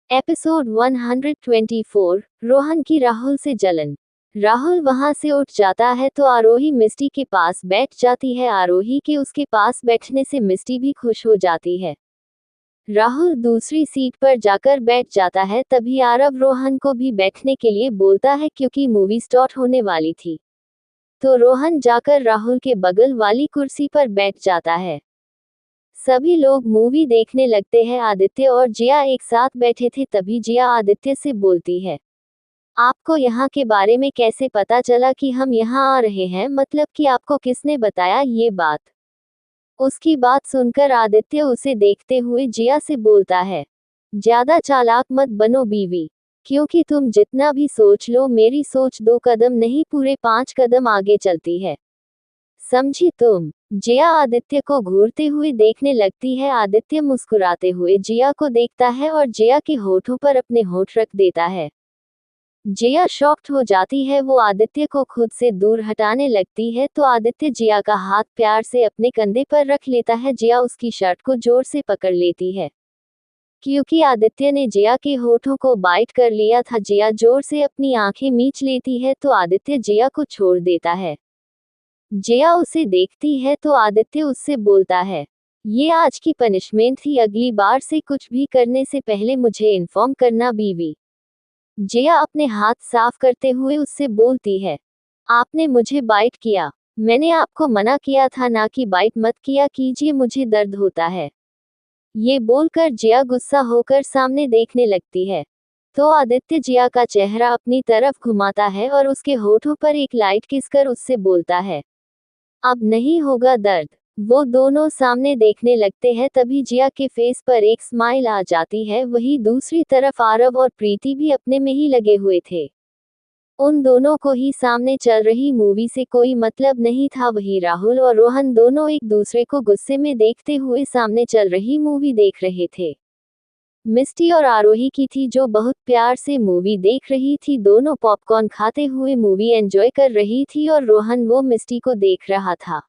एपिसोड 124, रोहन की राहुल से जलन। राहुल वहां से उठ जाता है तो आरोही मिस्टी के पास बैठ जाती है। आरोही के उसके पास बैठने से मिस्टी भी खुश हो जाती है। राहुल दूसरी सीट पर जाकर बैठ जाता है तभी आरव रोहन को भी बैठने के लिए बोलता है क्योंकि मूवी स्टार्ट होने वाली थी। तो रोहन जाकर राहुल के बगल वाली कुर्सी पर बैठ जाता है। सभी लोग मूवी देखने लगते हैं। आदित्य और जिया एक साथ बैठे थे तभी जिया आदित्य से बोलती है, आपको यहाँ के बारे में कैसे पता चला कि हम यहाँ आ रहे हैं, मतलब कि आपको किसने बताया ये बात? उसकी बात सुनकर आदित्य उसे देखते हुए जिया से बोलता है, ज्यादा चालाक मत बनो बीवी, क्योंकि तुम जितना भी सोच लो मेरी सोच 2 कदम नहीं पूरे 5 कदम आगे चलती है, समझी तुम? जिया आदित्य को घूरते हुए देखने लगती है। आदित्य मुस्कुराते हुए जिया को देखता है और जिया के होठों पर अपने होठ रख देता है। जिया शॉक्ड हो जाती है, वो आदित्य को खुद से दूर हटाने लगती है तो आदित्य जिया का हाथ प्यार से अपने कंधे पर रख लेता है। जिया उसकी शर्ट को जोर से पकड़ लेती है। क्योंकि आदित्य ने जिया के होठों को बाइट कर लिया था, जिया जोर से अपनी आंखें मीच लेती है तो आदित्य जिया को छोड़ देता है। जिया उसे देखती है तो आदित्य उससे बोलता है, ये आज की पनिशमेंट थी, अगली बार से कुछ भी करने से पहले मुझे इन्फॉर्म करना बीवी। जिया अपने हाथ साफ करते हुए उससे बोलती है, आपने मुझे बाइट किया, मैंने आपको मना किया था ना कि बाइट मत किया कीजिए, मुझे दर्द होता है। ये बोलकर जिया गुस्सा होकर सामने देखने लगती है तो आदित्य जिया का चेहरा अपनी तरफ घुमाता है और उसके होठों पर एक लाइट किस कर उससे बोलता है, अब नहीं होगा दर्द। वो दोनों सामने देखने लगते हैं तभी जिया के फेस पर एक स्माइल आ जाती है। वही दूसरी तरफ आरव और प्रीति भी अपने में ही लगे हुए थे। उन दोनों को ही सामने चल रही मूवी से कोई मतलब नहीं था। वही राहुल और रोहन दोनों एक दूसरे को गुस्से में देखते हुए सामने चल रही मूवी देख रहे थे। मिस्टी और आरोही की थी जो बहुत प्यार से मूवी देख रही थी। दोनों पॉपकॉर्न खाते हुए मूवी एंजॉय कर रही थी और रोहन वो मिस्टी को देख रहा था।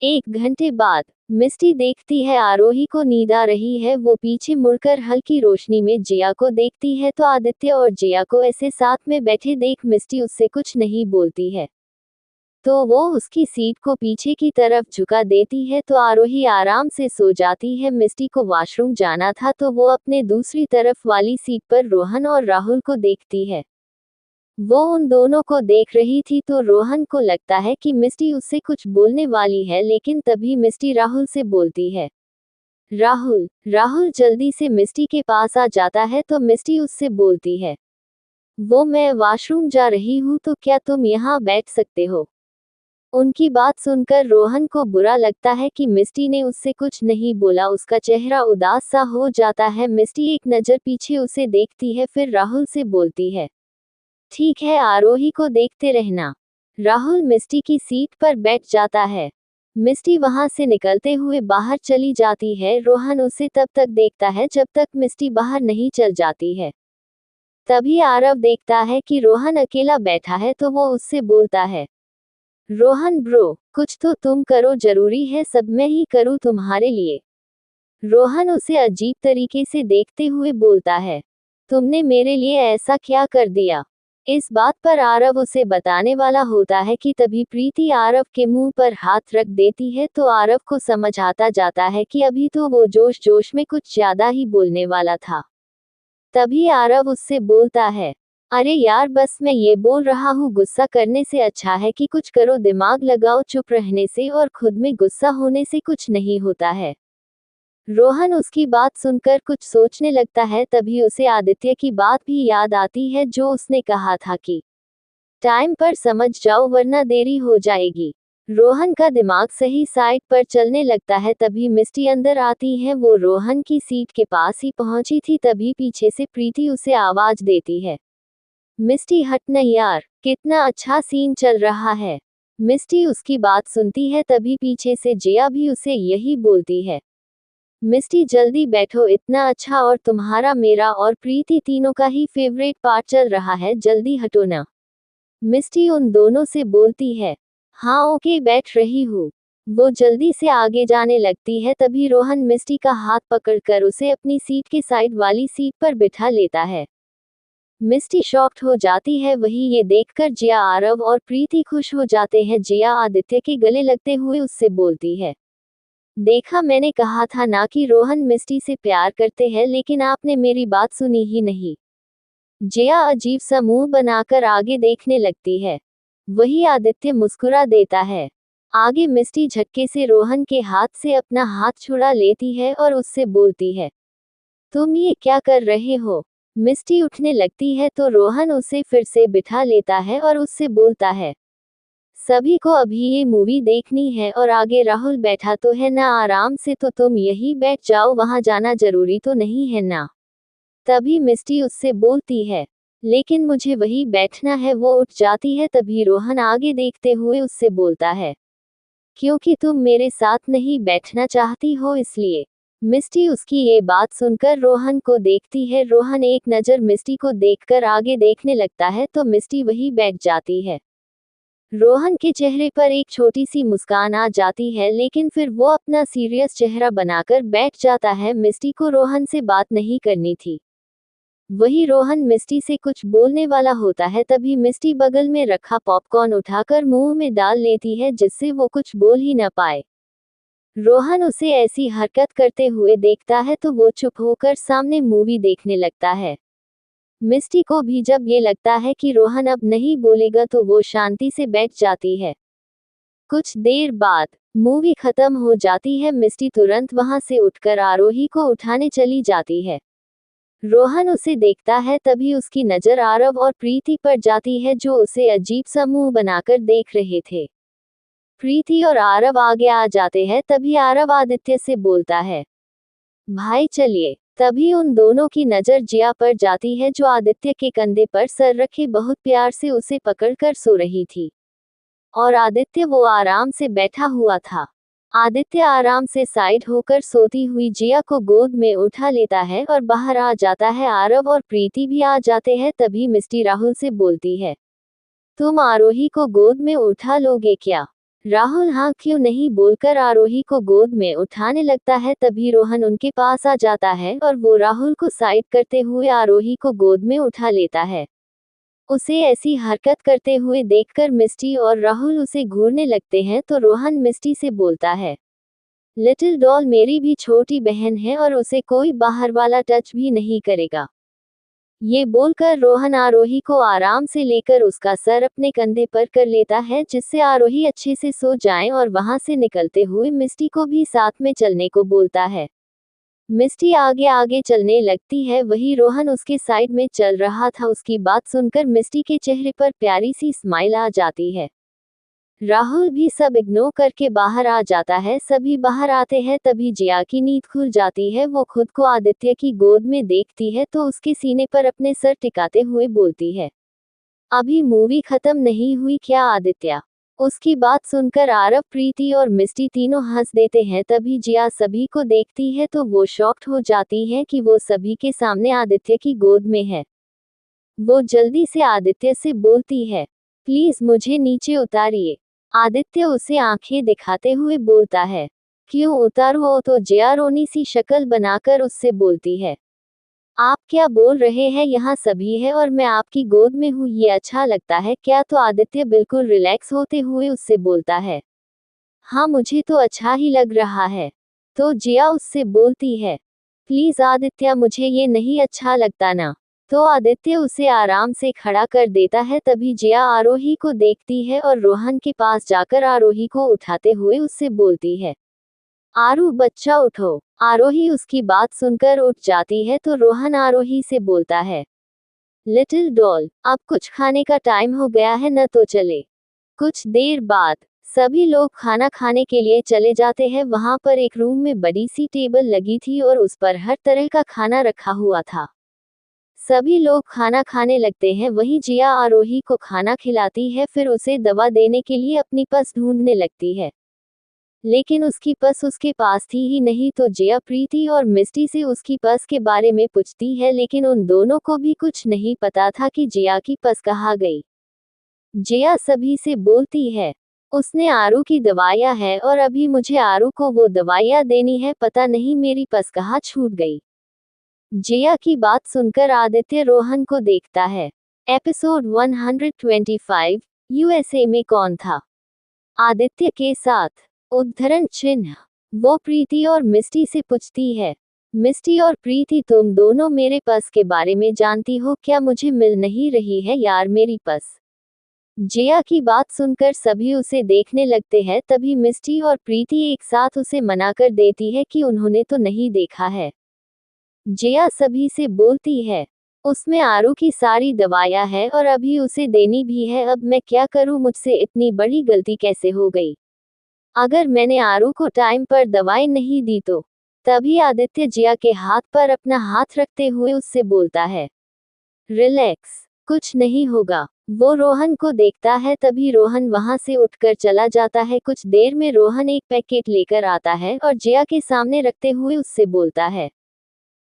1 घंटे बाद मिस्टी देखती है आरोही को नींद आ रही है। वो पीछे मुड़कर हल्की रोशनी में जिया को देखती है तो आदित्य और जिया को ऐसे साथ में बैठे देख मिस्टी उससे कुछ नहीं बोलती है तो वो उसकी सीट को पीछे की तरफ झुका देती है तो आरोही आराम से सो जाती है। मिस्टी को वॉशरूम जाना था तो वो अपने दूसरी तरफ वाली सीट पर रोहन और राहुल को देखती है। वो उन दोनों को देख रही थी तो रोहन को लगता है कि मिस्टी उससे कुछ बोलने वाली है, लेकिन तभी मिस्टी राहुल से बोलती है, राहुल। राहुल जल्दी से मिस्टी के पास आ जाता है तो मिस्टी उससे बोलती है, वो मैं वॉशरूम जा रही हूँ तो क्या तुम यहाँ बैठ सकते हो? उनकी बात सुनकर रोहन को बुरा लगता है कि मिस्टी ने उससे कुछ नहीं बोला। उसका चेहरा उदास सा हो जाता है। मिस्टी एक नज़र पीछे उसे देखती है फिर राहुल से बोलती है, ठीक है आरोही को देखते रहना। राहुल मिस्टी की सीट पर बैठ जाता है। मिस्टी वहां से निकलते हुए बाहर चली जाती है। रोहन उसे तब तक देखता है जब तक मिस्टी बाहर नहीं चल जाती है। तभी आरव देखता है कि रोहन अकेला बैठा है तो वो उससे बोलता है, रोहन ब्रो, कुछ तो तुम करो, जरूरी है सब मैं ही करूँ तुम्हारे लिए? रोहन उसे अजीब तरीके से देखते हुए बोलता है, तुमने मेरे लिए ऐसा क्या कर दिया? इस बात पर आरव उसे बताने वाला होता है कि तभी प्रीति आरव के मुंह पर हाथ रख देती है तो आरव को समझ आता जाता है कि अभी तो वो जोश जोश में कुछ ज्यादा ही बोलने वाला था। तभी आरव उससे बोलता है, अरे यार बस मैं ये बोल रहा हूँ, गुस्सा करने से अच्छा है कि कुछ करो, दिमाग लगाओ, चुप रहने से और खुद में गुस्सा होने से कुछ नहीं होता है। रोहन उसकी बात सुनकर कुछ सोचने लगता है, तभी उसे आदित्य की बात भी याद आती है जो उसने कहा था कि टाइम पर समझ जाओ वरना देरी हो जाएगी। रोहन का दिमाग सही साइड पर चलने लगता है, तभी मिस्टी अंदर आती है। वो रोहन की सीट के पास ही पहुंची थी, तभी पीछे से प्रीति उसे आवाज देती है, मिस्टी हट न यार, कितना अच्छा सीन चल रहा है। मिस्टी उसकी बात सुनती है, तभी पीछे से जिया भी उसे यही बोलती है, मिस्टी जल्दी बैठो, इतना अच्छा और तुम्हारा मेरा और प्रीति तीनों का ही फेवरेट पार्ट चल रहा है, जल्दी हटो ना। मिस्टी उन दोनों से बोलती है, हाँ ओके बैठ रही हूँ। वो जल्दी से आगे जाने लगती है, तभी रोहन मिस्टी का हाथ पकड़कर उसे अपनी सीट के साइड वाली सीट पर बिठा लेता है। मिस्टी शॉक्ड हो जाती है, वही ये देखकर जिया, आरव और प्रीति खुश हो जाते हैं। जिया आदित्य के गले लगते हुए उससे बोलती है, देखा मैंने कहा था ना कि रोहन मिस्टी से प्यार करते हैं, लेकिन आपने मेरी बात सुनी ही नहीं। जिया अजीब सा मुंह बनाकर आगे देखने लगती है। वही आदित्य मुस्कुरा देता है। आगे मिस्टी झटके से रोहन के हाथ से अपना हाथ छुड़ा लेती है और उससे बोलती है, तुम ये क्या कर रहे हो। मिस्टी उठने लगती है तो रोहन उसे फिर से बिठा लेता है और उससे बोलता है, सभी को अभी ये मूवी देखनी है और आगे राहुल बैठा तो है ना आराम से, तो तुम यही बैठ जाओ, वहां जाना जरूरी तो नहीं है ना। तभी मिस्टी उससे बोलती है, लेकिन मुझे वही बैठना है। वो उठ जाती है, तभी रोहन आगे देखते हुए उससे बोलता है, क्योंकि तुम मेरे साथ नहीं बैठना चाहती हो इसलिए। मिस्टी उसकी ये बात सुनकर रोहन को देखती है। रोहन एक नज़र मिस्टी को देखकर आगे देखने लगता है तो मिस्टी वही बैठ जाती है। रोहन के चेहरे पर एक छोटी सी मुस्कान आ जाती है, लेकिन फिर वो अपना सीरियस चेहरा बनाकर बैठ जाता है। मिस्टी को रोहन से बात नहीं करनी थी। वही रोहन मिस्टी से कुछ बोलने वाला होता है, तभी मिस्टी बगल में रखा पॉपकॉर्न उठाकर मुंह में डाल लेती है, जिससे वो कुछ बोल ही न पाए। रोहन उसे ऐसी हरकत करते हुए देखता है तो वो चुप होकर सामने मूवी देखने लगता है। मिस्टी को भी जब ये लगता है कि रोहन अब नहीं बोलेगा तो वो शांति से बैठ जाती है। कुछ देर बाद मूवी खत्म हो जाती है। मिस्टी तुरंत वहां से उठकर आरोही को उठाने चली जाती है। रोहन उसे देखता है, तभी उसकी नजर आरव और प्रीति पर जाती है जो उसे अजीब सा मुंह बनाकर देख रहे थे। प्रीति और आरव आगे आ जाते हैं, तभी आरव आदित्य से बोलता है, भाई चलिए। तभी उन दोनों की नजर जिया पर जाती है जो आदित्य के कंधे पर सर रखे बहुत प्यार से उसे पकड़कर सो रही थी। और आदित्य वो आराम से बैठा हुआ था। आदित्य आराम से साइड होकर सोती हुई जिया को गोद में उठा लेता है और बाहर आ जाता है। आरव और प्रीति भी आ जाते हैं, तभी मिस्टी राहुल से बोलती है, तुम आरोही को गोद में उठा लोगे क्या। राहुल हाँ क्यों नहीं बोलकर आरोही को गोद में उठाने लगता है। तभी रोहन उनके पास आ जाता है और वो राहुल को साइड करते हुए आरोही को गोद में उठा लेता है। उसे ऐसी हरकत करते हुए देखकर मिस्टी और राहुल उसे घूरने लगते हैं तो रोहन मिस्टी से बोलता है, लिटिल डॉल मेरी भी छोटी बहन है और उसे कोई बाहर वाला टच भी नहीं करेगा। ये बोलकर रोहन आरोही को आराम से लेकर उसका सर अपने कंधे पर कर लेता है, जिससे आरोही अच्छे से सो जाए, और वहां से निकलते हुए मिस्टी को भी साथ में चलने को बोलता है। मिस्टी आगे आगे चलने लगती है, वही रोहन उसके साइड में चल रहा था। उसकी बात सुनकर मिस्टी के चेहरे पर प्यारी सी स्माइल आ जाती है। राहुल भी सब इग्नोर करके बाहर आ जाता है। सभी बाहर आते हैं, तभी जिया की नींद खुल जाती है। वो खुद को आदित्य की गोद में देखती है तो उसके सीने पर अपने सर टिकाते हुए बोलती है, अभी मूवी खत्म नहीं हुई क्या आदित्य। उसकी बात सुनकर आरव, प्रीति और मिस्टी तीनों हंस देते हैं। तभी जिया सभी को देखती है तो वो शॉक्ड हो जाती है कि वो सभी के सामने आदित्य की गोद में है। वो जल्दी से आदित्य से बोलती है, प्लीज मुझे नीचे उतारिए। आदित्य उसे आंखें दिखाते हुए बोलता है, क्यों उतारो। तो जिया रोनी सी शक्ल बनाकर उससे बोलती है, आप क्या बोल रहे हैं, यहाँ सभी है और मैं आपकी गोद में हूँ, ये अच्छा लगता है क्या। तो आदित्य बिल्कुल रिलैक्स होते हुए उससे बोलता है, हाँ मुझे तो अच्छा ही लग रहा है। तो जिया उससे बोलती है, प्लीज आदित्य मुझे ये नहीं अच्छा लगता ना। तो आदित्य उसे आराम से खड़ा कर देता है। तभी जिया आरोही को देखती है और रोहन के पास जाकर आरोही को उठाते हुए उससे बोलती है, आरू बच्चा उठो। आरोही उसकी बात सुनकर उठ जाती है तो रोहन आरोही से बोलता है, लिटिल डॉल, अब कुछ खाने का टाइम हो गया है न, तो चले। कुछ देर बाद सभी लोग खाना खाने के लिए चले जाते हैं। वहां पर एक रूम में बड़ी सी टेबल लगी थी और उस पर हर तरह का खाना रखा हुआ था। सभी लोग खाना खाने लगते हैं। वहीं जिया आरोही को खाना खिलाती है, फिर उसे दवा देने के लिए अपनी पर्स ढूंढने लगती है, लेकिन उसकी पर्स उसके पास थी ही नहीं। तो जिया प्रीति और मिस्टी से उसकी पर्स के बारे में पूछती है, लेकिन उन दोनों को भी कुछ नहीं पता था कि जिया की पर्स कहाँ गई। जिया सभी से बोलती है, उसने आरू की दवाइयाँ है और अभी मुझे आरू को वो दवाइयाँ देनी है, पता नहीं मेरी पर्स कहाँ छूट गई। जिया की बात सुनकर आदित्य रोहन को देखता है। एपिसोड 125, यूएसए में कौन था? आदित्य के साथ उद्धरण चिन्ह। वो प्रीति और मिस्टी से पूछती है, मिस्टी और प्रीति, तुम दोनों मेरे पर्स के बारे में जानती हो क्या? मुझे मिल नहीं रही है यार मेरी पर्स। जिया की बात सुनकर सभी उसे देखने लगते हैं। तभी मिस्टी और प्रीति एक साथ उसे मना कर देती है कि उन्होंने तो नहीं देखा है। जिया सभी से बोलती है, उसमें आरू की सारी दवाइयाँ है और अभी उसे देनी भी है, अब मैं क्या करूँ? मुझसे इतनी बड़ी गलती कैसे हो गई? अगर मैंने आरू को टाइम पर दवाई नहीं दी तो? तभी आदित्य जिया के हाथ पर अपना हाथ रखते हुए उससे बोलता है, रिलैक्स, कुछ नहीं होगा। वो रोहन को देखता है। तभी रोहन वहां से उठकर चला जाता है। कुछ देर में रोहन एक पैकेट लेकर आता है और जिया के सामने रखते हुए उससे बोलता है,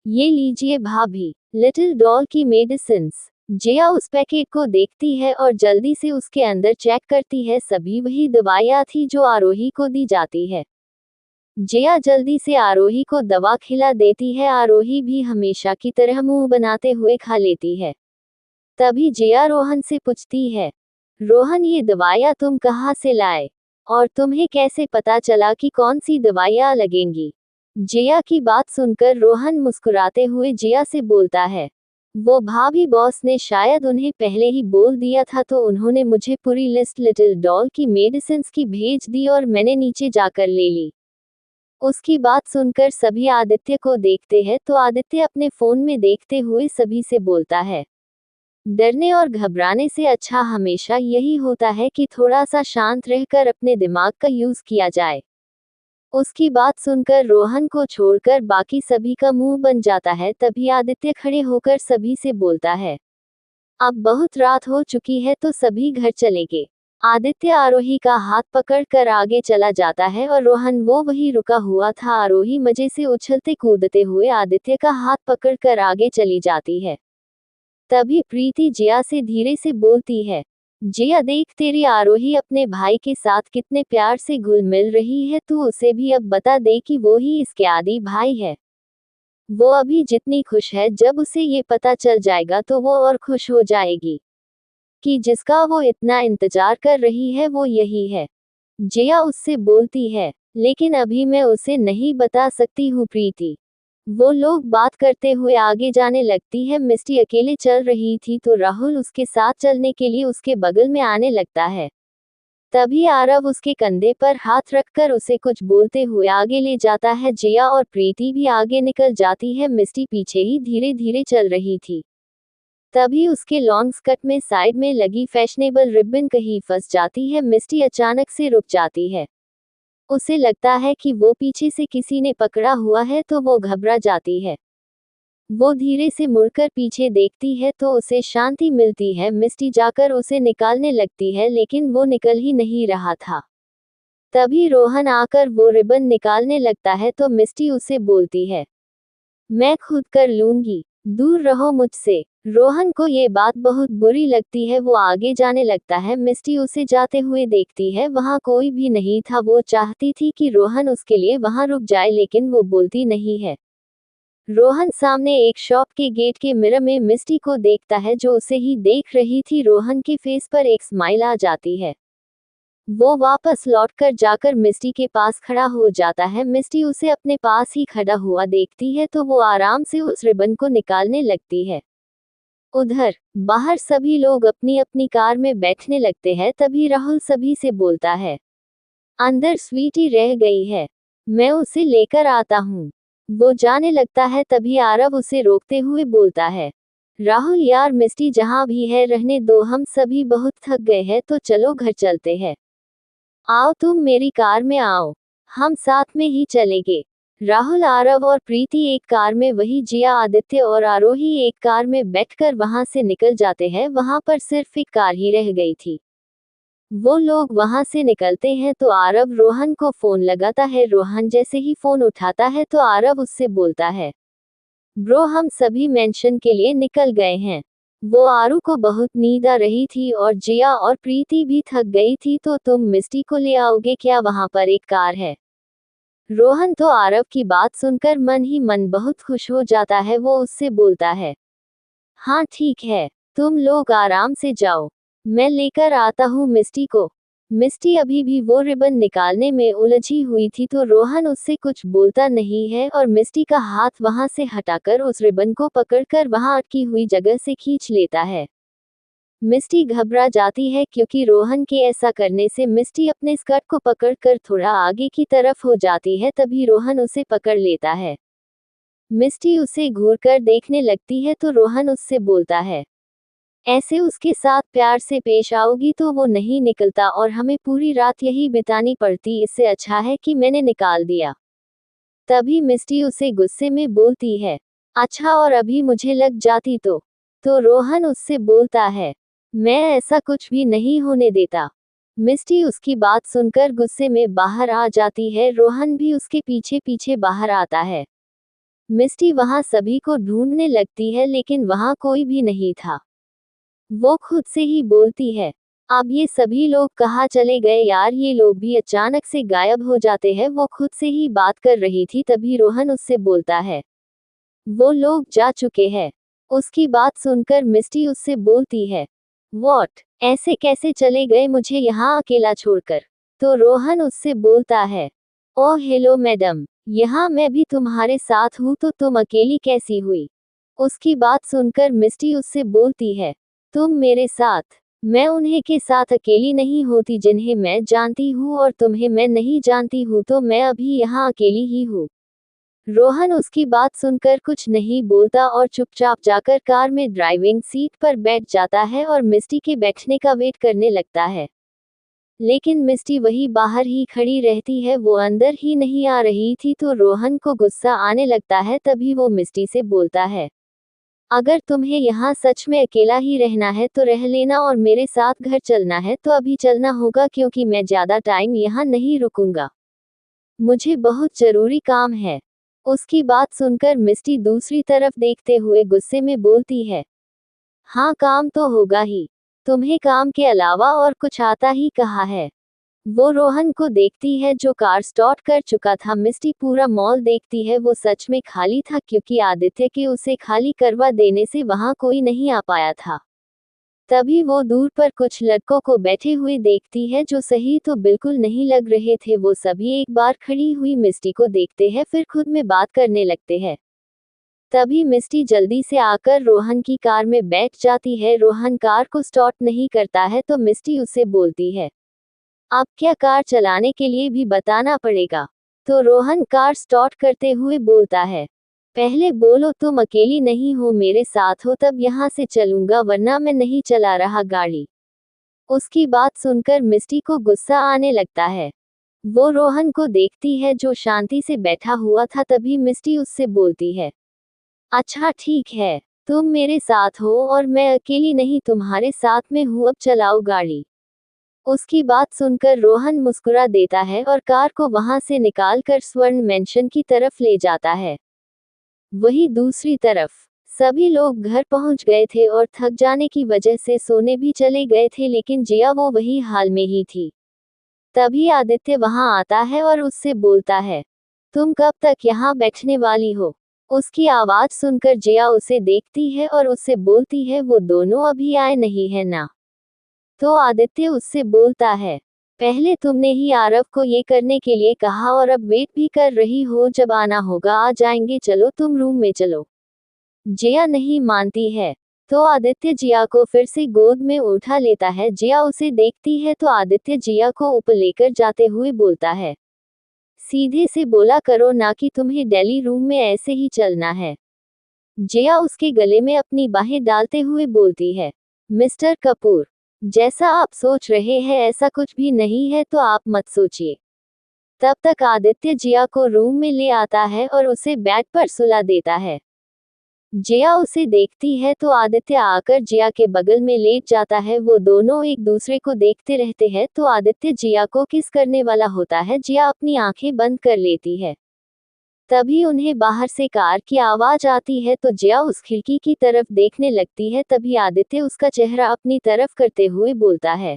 ये लीजिए भाभी, लिटिल डॉल की मेडिसिन्स। जिया उस पैकेट को देखती है और जल्दी से उसके अंदर चेक करती है। सभी वही दवाइयाँ थी जो आरोही को दी जाती है। जिया जल्दी से आरोही को दवा खिला देती है। आरोही भी हमेशा की तरह मुंह बनाते हुए खा लेती है। तभी जिया रोहन से पूछती है, रोहन, ये दवाइयाँ तुम कहाँ से लाए और तुम्हें कैसे पता चला कि कौन सी दवाइयाँ लगेंगी? जिया की बात सुनकर रोहन मुस्कुराते हुए जिया से बोलता है, वो भाभी बॉस ने शायद उन्हें पहले ही बोल दिया था, तो उन्होंने मुझे पूरी लिस्ट लिटिल डॉल की मेडिसिन्स की भेज दी और मैंने नीचे जाकर ले ली। उसकी बात सुनकर सभी आदित्य को देखते हैं तो आदित्य अपने फोन में देखते हुए सभी से बोलता है, डरने और घबराने से अच्छा हमेशा यही होता है कि थोड़ा सा शांत रहकर अपने दिमाग का यूज किया जाए। उसकी बात सुनकर रोहन को छोड़कर बाकी सभी का मुंह बन जाता है। तभी आदित्य खड़े होकर सभी से बोलता है, अब बहुत रात हो चुकी है तो सभी घर चलेंगे। आदित्य आरोही का हाथ पकड़कर आगे चला जाता है और रोहन वो वही रुका हुआ था। आरोही मजे से उछलते कूदते हुए आदित्य का हाथ पकड़कर आगे चली जाती है। तभी प्रीति जिया से धीरे से बोलती है, जिया देख, तेरी आरोही अपने भाई के साथ कितने प्यार से घुल मिल रही है, तू उसे भी अब बता दे कि वो ही इसके आदि भाई है। वो अभी जितनी खुश है, जब उसे ये पता चल जाएगा तो वो और खुश हो जाएगी कि जिसका वो इतना इंतजार कर रही है वो यही है। जिया उससे बोलती है, लेकिन अभी मैं उसे नहीं बता सकती हूँ प्रीति। वो लोग बात करते हुए आगे जाने लगती है। मिस्टी अकेले चल रही थी तो राहुल उसके साथ चलने के लिए उसके बगल में आने लगता है। तभी आरव उसके कंधे पर हाथ रखकर उसे कुछ बोलते हुए आगे ले जाता है। जिया और प्रीति भी आगे निकल जाती है। मिस्टी पीछे ही धीरे धीरे चल रही थी। तभी उसके लॉन्ग स्कर्ट में साइड में लगी फैशनेबल रिबन कहीं फंस जाती है। मिस्टी अचानक से रुक जाती है। उसे लगता है कि वो पीछे से किसी ने पकड़ा हुआ है तो वो घबरा जाती है। वो धीरे से मुड़कर पीछे देखती है तो उसे शांति मिलती है। मिस्टी जाकर उसे निकालने लगती है, लेकिन वो निकल ही नहीं रहा था। तभी रोहन आकर वो रिबन निकालने लगता है तो मिस्टी उसे बोलती है, मैं खुद कर लूंगी, दूर रहो मुझसे। रोहन को ये बात बहुत बुरी लगती है। वो आगे जाने लगता है। मिस्टी उसे जाते हुए देखती है, वहां कोई भी नहीं था। वो चाहती थी कि रोहन उसके लिए वहां रुक जाए, लेकिन वो बोलती नहीं है। रोहन सामने एक शॉप के गेट के मिरर में मिस्टी को देखता है जो उसे ही देख रही थी। रोहन के फेस पर एक स्माइल आ जाती है। वो वापस लौटकर जाकर मिस्टी के पास खड़ा हो जाता है। मिस्टी उसे अपने पास ही खड़ा हुआ देखती है तो वो आराम से उस रिबन को निकालने लगती है। उधर बाहर सभी लोग अपनी अपनी कार में बैठने लगते हैं। तभी राहुल सभी से बोलता है, अंदर स्वीटी रह गई है, मैं उसे लेकर आता हूँ। वो जाने लगता है तभी आरव उसे रोकते हुए बोलता है, राहुल यार मिस्टी जहाँ भी है रहने दो, हम सभी बहुत थक गए हैं, तो चलो घर चलते हैं। आओ तुम मेरी कार में आओ, हम साथ में ही चलेंगे। राहुल, आरव और प्रीति एक कार में, वही जिया, आदित्य और आरोही एक कार में बैठकर वहां से निकल जाते हैं। वहां पर सिर्फ एक कार ही रह गई थी। वो लोग वहां से निकलते हैं तो आरव रोहन को फोन लगाता है। रोहन जैसे ही फोन उठाता है तो आरव उससे बोलता है, ब्रो हम सभी मेंशन के लिए निकल गए हैं। वो आरू को बहुत नींद आ रही थी और जिया और प्रीति भी थक गई थी, तो तुम मिस्टी को ले आओगे क्या, वहां पर एक कार है। रोहन तो आरव की बात सुनकर मन ही मन बहुत खुश हो जाता है। वो उससे बोलता है, हाँ ठीक है, तुम लोग आराम से जाओ, मैं लेकर आता हूँ मिस्टी को। मिस्टी अभी भी वो रिबन निकालने में उलझी हुई थी, तो रोहन उससे कुछ बोलता नहीं है और मिस्टी का हाथ वहां से हटाकर उस रिबन को पकड़कर वहां अटकी हुई जगह से खींच लेता है। मिस्टी घबरा जाती है क्योंकि रोहन के ऐसा करने से मिस्टी अपने स्कर्ट को पकड़कर थोड़ा आगे की तरफ हो जाती है। तभी रोहन उसे पकड़ लेता है। मिस्टी उसे घूरकर देखने लगती है तो रोहन उससे बोलता है, ऐसे उसके साथ प्यार से पेश आओगी तो वो नहीं निकलता और हमें पूरी रात यही बितानी पड़ती, इससे अच्छा है कि मैंने निकाल दिया। तभी मिस्टी उसे गुस्से में बोलती है, अच्छा और अभी मुझे लग जाती तो रोहन उससे बोलता है, मैं ऐसा कुछ भी नहीं होने देता। मिस्टी उसकी बात सुनकर गुस्से में बाहर आ जाती है। रोहन भी उसके पीछे पीछे बाहर आता है। मिस्टी वहां सभी को ढूंढने लगती है लेकिन वहां कोई भी नहीं था। वो खुद से ही बोलती है, अब ये सभी लोग कहाँ चले गए यार, ये लोग भी अचानक से गायब हो जाते हैं। वो खुद से ही बात कर रही थी तभी रोहन उससे बोलता है, वो लोग जा चुके हैं। उसकी बात सुनकर मिस्टी उससे बोलती है, वॉट, ऐसे कैसे चले गए मुझे यहाँ अकेला छोड़कर। तो रोहन उससे बोलता है, ओह हेलो मैडम, यहाँ मैं भी तुम्हारे साथ हूँ, तो तुम अकेली कैसी हुई। उसकी बात सुनकर मिस्टी उससे बोलती है, तुम मेरे साथ, मैं उन्हें के साथ अकेली नहीं होती जिन्हें मैं जानती हूँ, और तुम्हें मैं नहीं जानती हूँ, तो मैं अभी यहाँ अकेली ही हूँ। रोहन उसकी बात सुनकर कुछ नहीं बोलता और चुपचाप जाकर कार में ड्राइविंग सीट पर बैठ जाता है और मिस्टी के बैठने का वेट करने लगता है। लेकिन मिस्टी वही बाहर ही खड़ी रहती है, वो अंदर ही नहीं आ रही थी। तो रोहन को गुस्सा आने लगता है। तभी वो मिस्टी से बोलता है, अगर तुम्हें यहाँ सच में अकेला ही रहना है तो रह लेना, और मेरे साथ घर चलना है तो अभी चलना होगा, क्योंकि मैं ज्यादा टाइम यहाँ नहीं रुकूंगा, मुझे बहुत जरूरी काम है। उसकी बात सुनकर मिस्टी दूसरी तरफ देखते हुए गुस्से में बोलती है, हाँ काम तो होगा ही, तुम्हें काम के अलावा और कुछ आता ही कहाँ है। वो रोहन को देखती है जो कार स्टार्ट कर चुका था। मिस्टी पूरा मॉल देखती है, वो सच में खाली था क्योंकि आदित्य के उसे खाली करवा देने से वहां कोई नहीं आ पाया था। तभी वो दूर पर कुछ लड़कों को बैठे हुए देखती है जो सही तो बिल्कुल नहीं लग रहे थे। वो सभी एक बार खड़ी हुई मिस्टी को देखते हैं, फिर खुद में बात करने लगते हैं। तभी मिस्टी जल्दी से आकर रोहन की कार में बैठ जाती है। रोहन कार को स्टार्ट नहीं करता है तो मिस्टी उसे बोलती है, अब क्या कार चलाने के लिए भी बताना पड़ेगा। तो रोहन कार स्टार्ट करते हुए बोलता है, पहले बोलो तुम अकेली नहीं हो, मेरे साथ हो तब यहाँ से चलूंगा, वरना मैं नहीं चला रहा गाड़ी। उसकी बात सुनकर मिस्टी को गुस्सा आने लगता है। वो रोहन को देखती है जो शांति से बैठा हुआ था। तभी मिस्टी उससे बोलती है, अच्छा ठीक है, तुम मेरे साथ हो और मैं अकेली नहीं तुम्हारे साथ में हूँ, अब चलाओ गाड़ी। उसकी बात सुनकर रोहन मुस्कुरा देता है और कार को वहां से निकालकर स्वर्ण मेंशन की तरफ ले जाता है। वही दूसरी तरफ सभी लोग घर पहुंच गए थे और थक जाने की वजह से सोने भी चले गए थे, लेकिन जिया वो वही हाल में ही थी। तभी आदित्य वहां आता है और उससे बोलता है, तुम कब तक यहाँ बैठने वाली हो। उसकी आवाज सुनकर जिया उसे देखती है और उससे बोलती है, वो दोनों अभी आए नहीं है ना। तो आदित्य उससे बोलता है, पहले तुमने ही आरव को ये करने के लिए कहा और अब वेट भी कर रही हो, जब आना होगा आ जाएंगे, चलो तुम रूम में चलो। जिया नहीं मानती है। तो आदित्य जिया को फिर से गोद में उठा लेता है। जिया उसे देखती है तो आदित्य जिया को ऊपर लेकर जाते हुए बोलता है, सीधे से बोला करो ना कि तुम्हें डेली रूम में ऐसे ही चलना है। जिया उसके गले में अपनी बाहें डालते हुए बोलती है। मिस्टर कपूर, जैसा आप सोच रहे हैं ऐसा कुछ भी नहीं है, तो आप मत सोचिए। तब तक आदित्य जिया को रूम में ले आता है और उसे बेड पर सुला देता है। जिया उसे देखती है तो आदित्य आकर जिया के बगल में लेट जाता है। वो दोनों एक दूसरे को देखते रहते हैं तो आदित्य जिया को किस करने वाला होता है। जिया अपनी आंखें बंद कर लेती है। तभी उन्हें बाहर से कार की आवाज आती है तो जिया उस खिड़की की तरफ देखने लगती है। तभी आदित्य उसका चेहरा अपनी तरफ करते हुए बोलता है,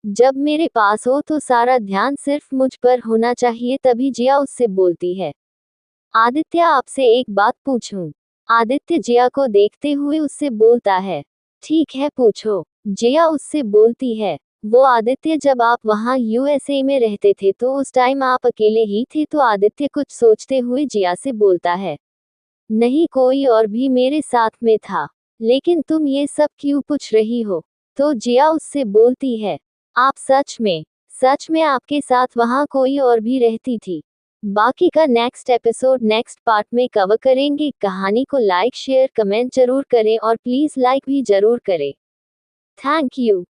जब मेरे पास हो तो सारा ध्यान सिर्फ मुझ पर होना चाहिए। तभी जिया उससे बोलती है, आदित्य आपसे एक बात पूछूं। आदित्य जिया को देखते हुए उससे बोलता है, ठीक है पूछो। जिया उससे बोलती है, वो आदित्य जब आप वहाँ यूएसए में रहते थे तो उस टाइम आप अकेले ही थे। तो आदित्य कुछ सोचते हुए जिया से बोलता है, नहीं कोई और भी मेरे साथ में था। लेकिन तुम ये सब क्यों पूछ रही हो? तो जिया उससे बोलती है, आप सच में आपके साथ वहाँ कोई और भी रहती थी? बाकी का नेक्स्ट एपिसोड नेक्स्ट पार्ट में कवर करेंगे। कहानी को लाइक शेयर कमेंट जरूर करें और प्लीज लाइक भी जरूर करें। Thank you.